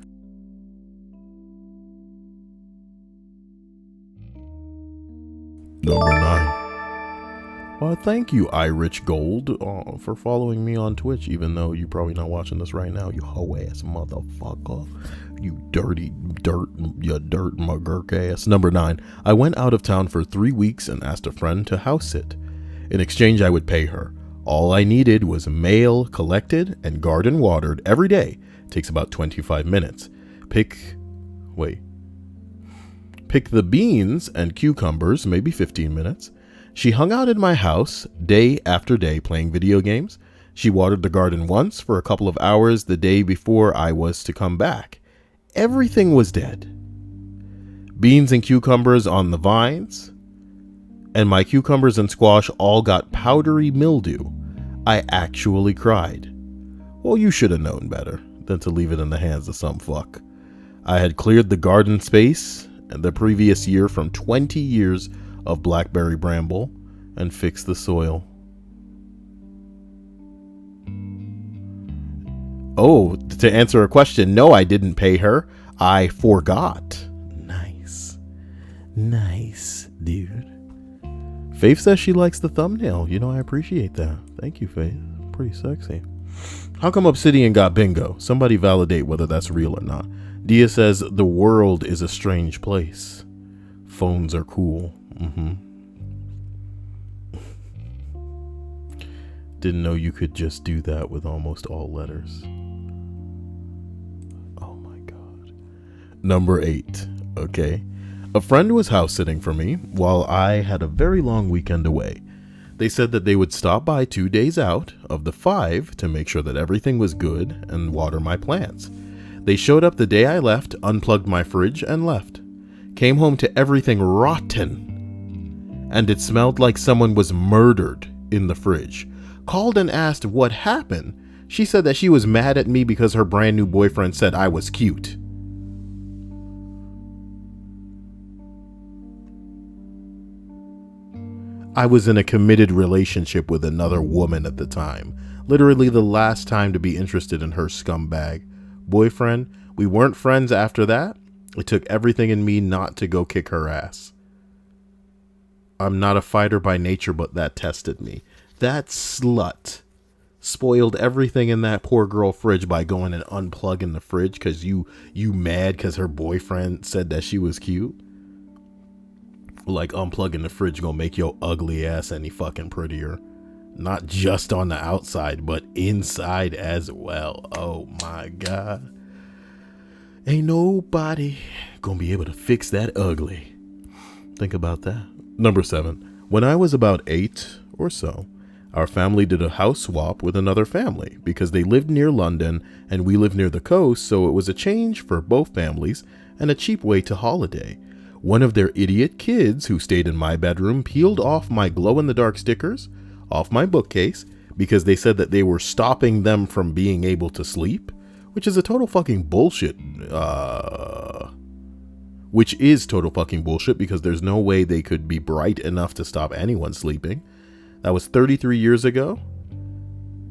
Number 9. Well, thank you, Irich Gold, for following me on Twitch, even though you're probably not watching this right now, you hoe-ass motherfucker. You dirt mugurk ass. Number 9. I went out of town for 3 weeks and asked a friend to house sit. In exchange, I would pay her. All I needed was mail collected and garden watered every day. It takes about 25 minutes. Pick the beans and cucumbers, maybe 15 minutes. She hung out in my house day after day playing video games. She watered the garden once for a couple of hours the day before I was to come back. Everything was dead. Beans and cucumbers on the vines, and my cucumbers and squash all got powdery mildew. I actually cried. Well, you should have known better than to leave it in the hands of some fuck. I had cleared the garden space and the previous year from 20 years of blackberry bramble and fixed the soil. Oh, to answer a question, no, I didn't pay her. I forgot. Nice, dude. Faith says she likes the thumbnail. You know, I appreciate that. Thank you, Faith. Pretty sexy. How come Obsidian got bingo? Somebody validate whether that's real or not. Dia says the world is a strange place. Phones are cool. Didn't know you could just do that with almost all letters. Oh my god. Number 8. Okay. A friend was house sitting for me while I had a very long weekend away. They said that they would stop by 2 days out of the 5 to make sure that everything was good and water my plants. They showed up the day I left, unplugged my fridge, and left. Came home to everything rotten, and it smelled like someone was murdered in the fridge. Called and asked what happened. She said that she was mad at me because her brand new boyfriend said I was cute. I was in a committed relationship with another woman at the time. Literally the last time to be interested in her scumbag boyfriend. We weren't friends after that. It took everything in me not to go kick her ass. I'm not a fighter by nature, but that tested me. That slut spoiled everything in that poor girl fridge by going and unplugging the fridge because you mad because her boyfriend said that she was cute. Like, unplugging the fridge gonna make your ugly ass any fucking prettier. Not just on the outside, but inside as well. Oh my God. Ain't nobody gonna be able to fix that ugly. Think about that. Number 7. When I was about 8 or so, our family did a house swap with another family because they lived near London and we lived near the coast, so it was a change for both families and a cheap way to holiday. One of their idiot kids who stayed in my bedroom peeled off my glow-in-the-dark stickers off my bookcase because they said that they were stopping them from being able to sleep, which is total fucking bullshit. Which is total fucking bullshit because there's no way they could be bright enough to stop anyone sleeping. That was 33 years ago.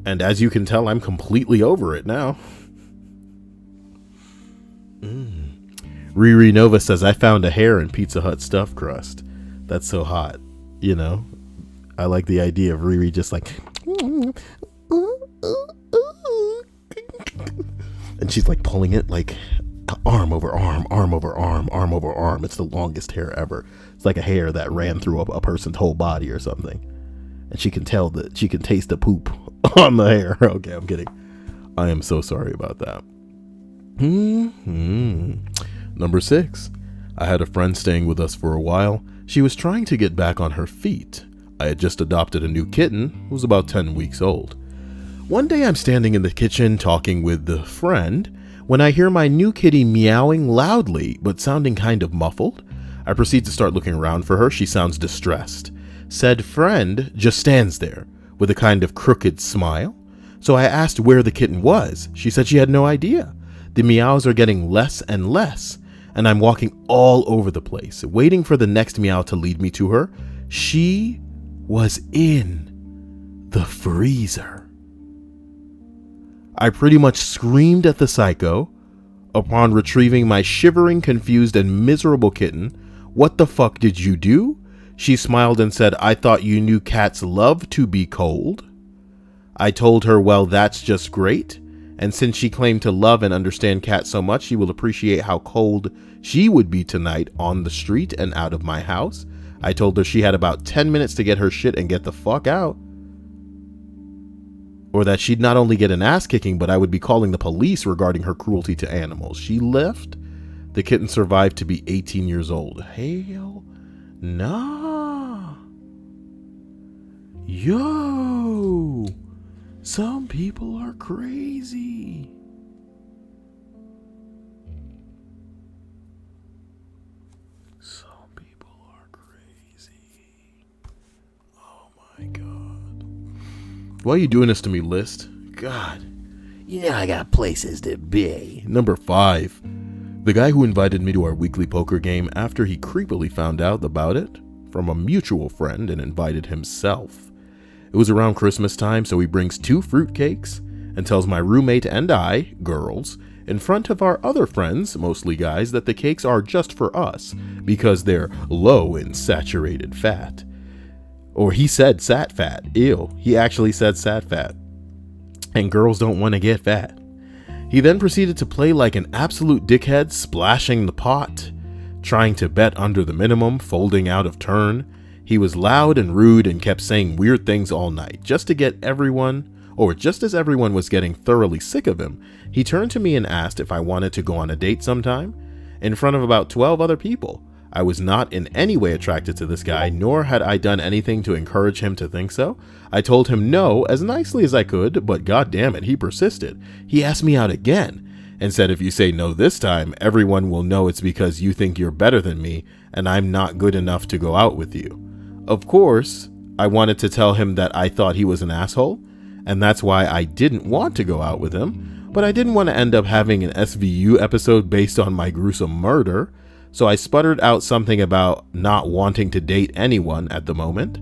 And as you can tell, I'm completely over it now. Riri Nova says, I found a hair in Pizza Hut stuffed crust. That's so hot. You know, I like the idea of Riri just like, and she's like pulling it like arm over arm, arm over arm, arm over arm. It's the longest hair ever. It's like a hair that ran through a person's whole body or something. And she can tell that she can taste the poop on the hair. Okay, I'm kidding. I am so sorry about that. Number 6. I had a friend staying with us for a while. She was trying to get back on her feet. I had just adopted a new kitten who was about 10 weeks old. One day I'm standing in the kitchen talking with the friend when I hear my new kitty meowing loudly but sounding kind of muffled. I proceed to start looking around for her. She sounds distressed. Said friend just stands there with a kind of crooked smile. So I asked where the kitten was. She said she had no idea. The meows are getting less and less, and I'm walking all over the place, waiting for the next meow to lead me to her. She was in the freezer. I pretty much screamed at the psycho upon retrieving my shivering, confused, and miserable kitten. What the fuck did you do? She smiled and said, I thought you knew cats love to be cold. I told her, well, that's just great. And since she claimed to love and understand cats so much, she will appreciate how cold she would be tonight on the street and out of my house. I told her she had about 10 minutes to get her shit and get the fuck out. Or that she'd not only get an ass kicking, but I would be calling the police regarding her cruelty to animals. She left. The kitten survived to be 18 years old. Hell nah. Yo. Some people are crazy. Some people are crazy. Oh my God. Why are you doing this to me, List? God. You know I got places to be. Number 5. The guy who invited me to our weekly poker game after he creepily found out about it from a mutual friend and invited himself. It was around Christmas time, so he brings 2 fruitcakes and tells my roommate and I, girls, in front of our other friends, mostly guys, that the cakes are just for us because they're low in saturated fat. Or he said sat fat. Ew. He actually said sat fat. And girls don't want to get fat. He then proceeded to play like an absolute dickhead, splashing the pot, trying to bet under the minimum, folding out of turn. He was loud and rude and kept saying weird things all night. Just as everyone was getting thoroughly sick of him, he turned to me and asked if I wanted to go on a date sometime in front of about 12 other people. I was not in any way attracted to this guy, nor had I done anything to encourage him to think so. I told him no as nicely as I could, but god damn it, he persisted. He asked me out again and said if you say no this time, everyone will know it's because you think you're better than me and I'm not good enough to go out with you. Of course, I wanted to tell him that I thought he was an asshole, and that's why I didn't want to go out with him, but I didn't want to end up having an SVU episode based on my gruesome murder. So I sputtered out something about not wanting to date anyone at the moment,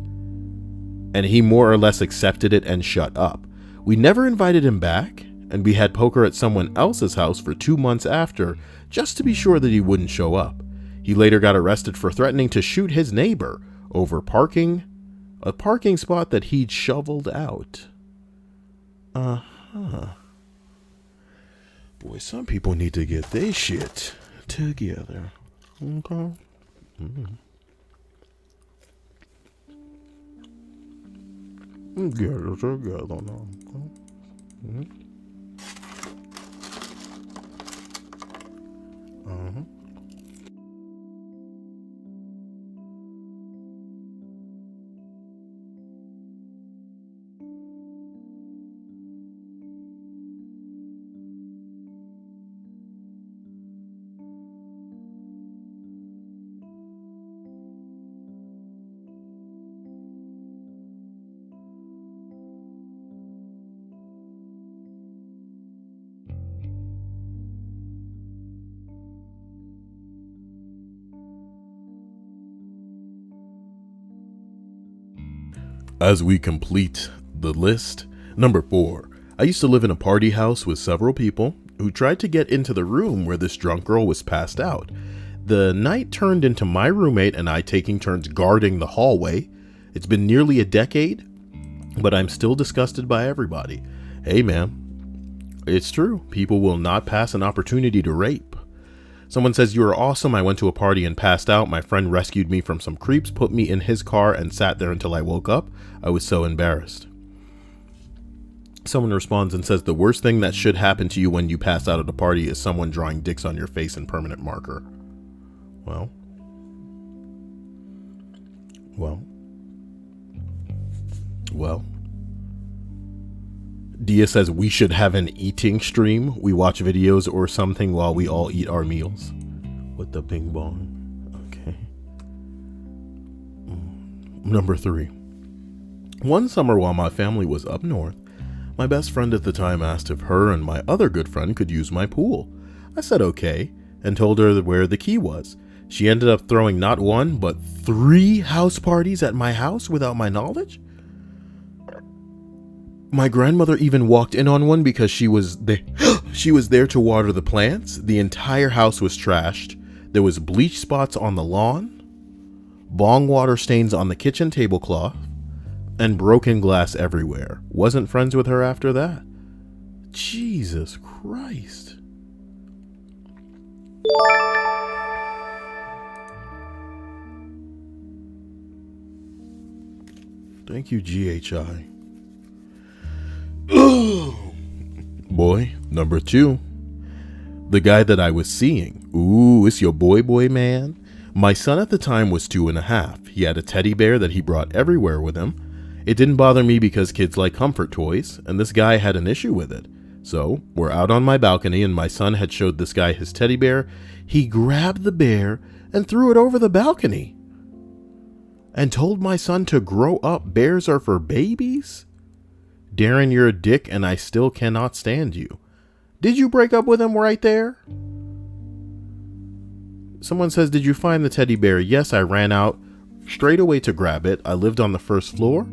and he more or less accepted it and shut up. We never invited him back, and we had poker at someone else's house for 2 months after, just to be sure that he wouldn't show up. He later got arrested for threatening to shoot his neighbor over a parking spot that he'd shoveled out. Boy, some people need to get their shit together. Okay. Get it together now. As we complete the list, number 4. I used to live in a party house with several people who tried to get into the room where this drunk girl was passed out. The night turned into my roommate and I taking turns guarding the hallway. It's been nearly a decade, but I'm still disgusted by everybody. Hey man, it's true. People will not pass an opportunity to rape. Someone says, you are awesome. I went to a party and passed out. My friend rescued me from some creeps, put me in his car, and sat there until I woke up. I was so embarrassed. Someone responds and says, the worst thing that should happen to you when you pass out at a party is someone drawing dicks on your face in permanent marker. Well. Dia says we should have an eating stream. We watch videos or something while we all eat our meals. With the ping pong. Okay. Number 3. One summer while my family was up north, my best friend at the time asked if her and my other good friend could use my pool. I said okay, and told her where the key was. She ended up throwing not 1, but 3 house parties at my house without my knowledge. My grandmother even walked in on one because she was there to water the plants. The entire house was trashed. There was bleach spots on the lawn, bong water stains on the kitchen tablecloth, and broken glass everywhere. Wasn't friends with her after that. Jesus Christ. Thank you, GHI. Boy, number 2. The guy that I was seeing. Ooh, it's your boy man. My son at the time was 2.5. He had a teddy bear that he brought everywhere with him. It didn't bother me because kids like comfort toys, and this guy had an issue with it. So, we're out on my balcony and my son had showed this guy his teddy bear. He grabbed the bear and threw it over the balcony. And told my son to grow up. Bears are for babies? Darren, you're a dick and I still cannot stand you. Did you break up with him right there? Someone says, did you find the teddy bear? Yes, I ran out straight away to grab it. I lived on the first floor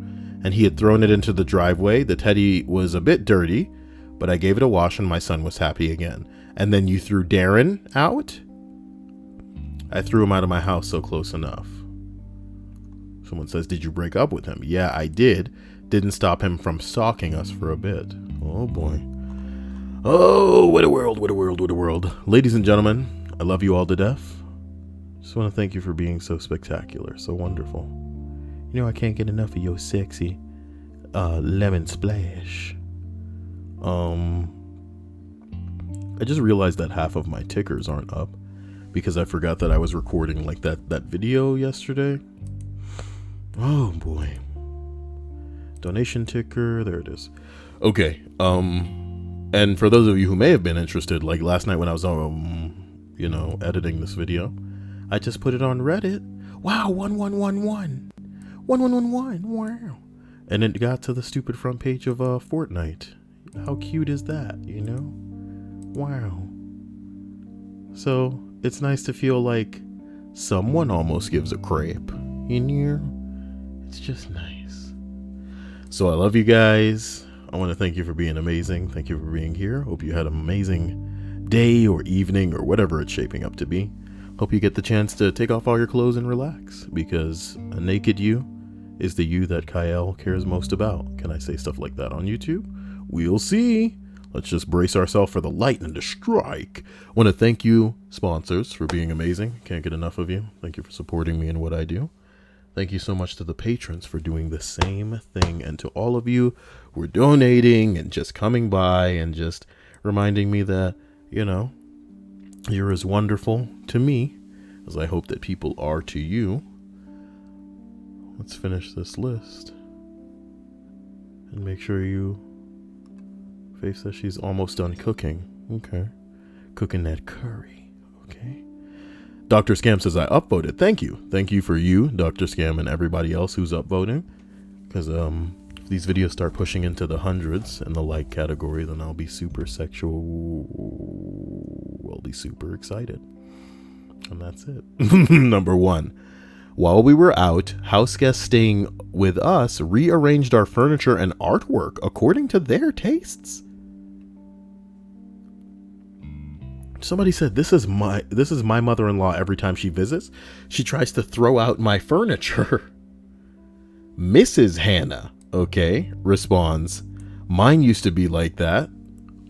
and he had thrown it into the driveway. The teddy was a bit dirty, but I gave it a wash and my son was happy again. And then you threw Darren out? I threw him out of my house, so close enough. Someone says, did you break up with him? Yeah, I did. Didn't stop him from stalking us for a bit. Oh boy. Oh, what a world, what a world, what a world. Ladies and gentlemen, I love you all to death. Just want to thank you for being so spectacular, so wonderful. You know, I can't get enough of your sexy lemon splash. I just realized that half of my tickers aren't up. because I forgot that I was recording like that video yesterday. Oh boy. Donation ticker, there it is. Okay, and for those of you who may have been interested, like last night when I was you know, editing this video, I just put it on Reddit. Wow, 1111. 1111. Wow. And it got to the stupid front page of Fortnite. How cute is that, you know? Wow. So, it's nice to feel like someone almost gives a crap. You know? It's just nice. So I love you guys. I want to thank you for being amazing. Thank you for being here. Hope you had an amazing day or evening or whatever it's shaping up to be. Hope you get the chance to take off all your clothes and relax, because a naked you is the you that Kyle cares most about. Can I say stuff like that on YouTube? We'll see. Let's just brace ourselves for the lightning to strike. I want to thank you, sponsors, for being amazing. Can't get enough of you. Thank you for supporting me in what I do. Thank you so much to the patrons for doing the same thing, and to all of you who are donating and just coming by and just reminding me that, you know, you're as wonderful to me as I hope that people are to you. Let's finish this list and make sure you... Faith says she's almost done cooking. Okay. Cooking that curry. Okay. Dr. Scam says I upvoted. Thank you. Thank you for you, Dr. Scam, and everybody else who's upvoting. Because if these videos start pushing into the hundreds in the like category, then I'll be super sexual. I'll be super excited. And that's it. Number 1. While we were out, house guests staying with us rearranged our furniture and artwork according to their tastes. Somebody said, this is my mother-in-law every time she visits. She tries to throw out my furniture. Mrs. Hannah, okay, responds, mine used to be like that,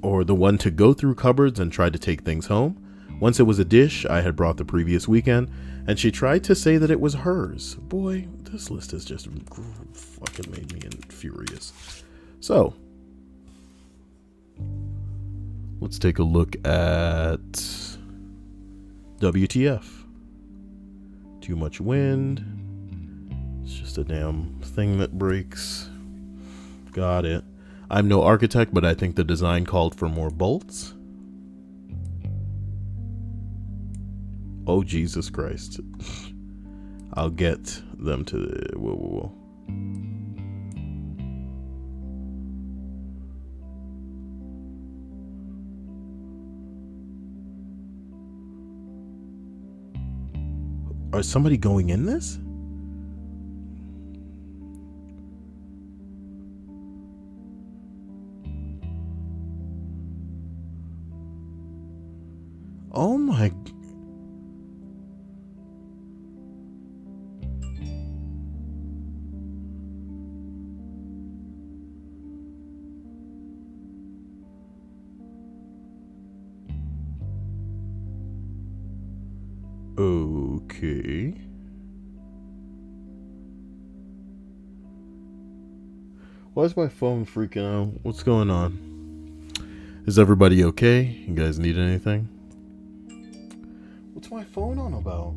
or the one to go through cupboards and try to take things home. Once it was a dish I had brought the previous weekend, and she tried to say that it was hers. Boy, this list has just fucking made me furious. So, let's take a look at WTF. Too much wind. It's just a damn thing that breaks. Got it. I'm no architect, but I think the design called for more bolts. Oh, Jesus Christ. I'll get them to... Whoa. Is somebody going in this? Oh my... Okay. Why is my phone freaking out? What's going on? Is everybody okay? You guys need anything? What's my phone on about?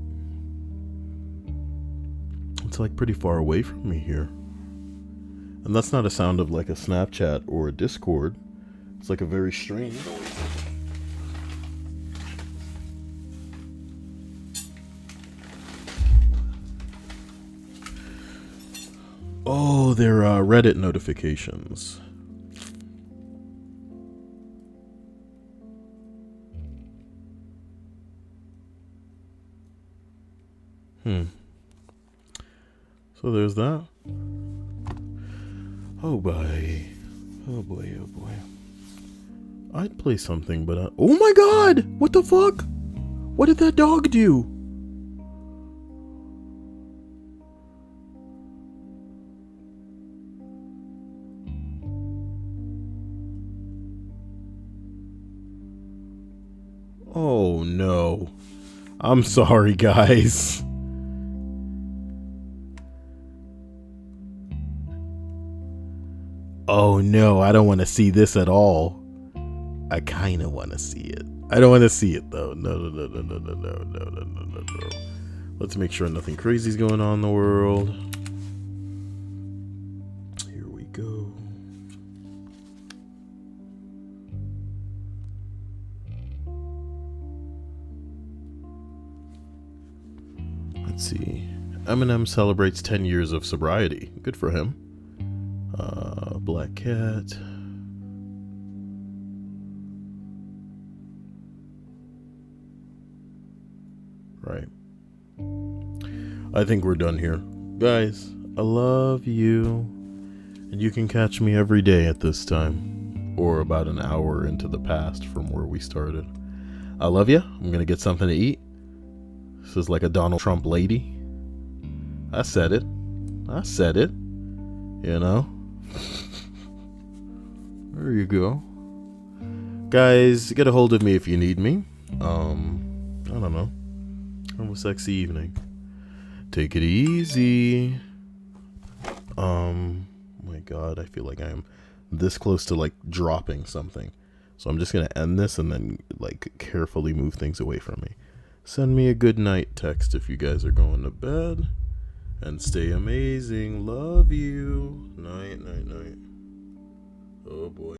It's like pretty far away from me here. And that's not a sound of like a Snapchat or a Discord. It's like a very strange noise. Oh, they're Reddit notifications. So there's that. Oh boy. Oh boy, oh boy. I'd play something, but oh my god! What the fuck? What did that dog do? Oh no. I'm sorry, guys. Oh no, I don't want to see this at all. I kind of want to see it. I don't want to see it though. No, no, no, no, no, no, no, no, no, no, no, no. Let's make sure nothing crazy is going on in the world. Here we go. Let's see. Eminem celebrates 10 years of sobriety. Good for him. Black cat. Right. I think we're done here. Guys, I love you. And you can catch me every day at this time. Or about an hour into the past from where we started. I love you. I'm going to get something to eat. This is like a Donald Trump lady. I said it. I said it. You know? There you go. Guys, get a hold of me if you need me. I don't know. Have a sexy evening. Take it easy. My God, I feel like I am this close to like dropping something. So I'm just gonna end this and then like carefully move things away from me. Send me a good night text if you guys are going to bed. And stay amazing. Love you. Night, night, night. Oh boy.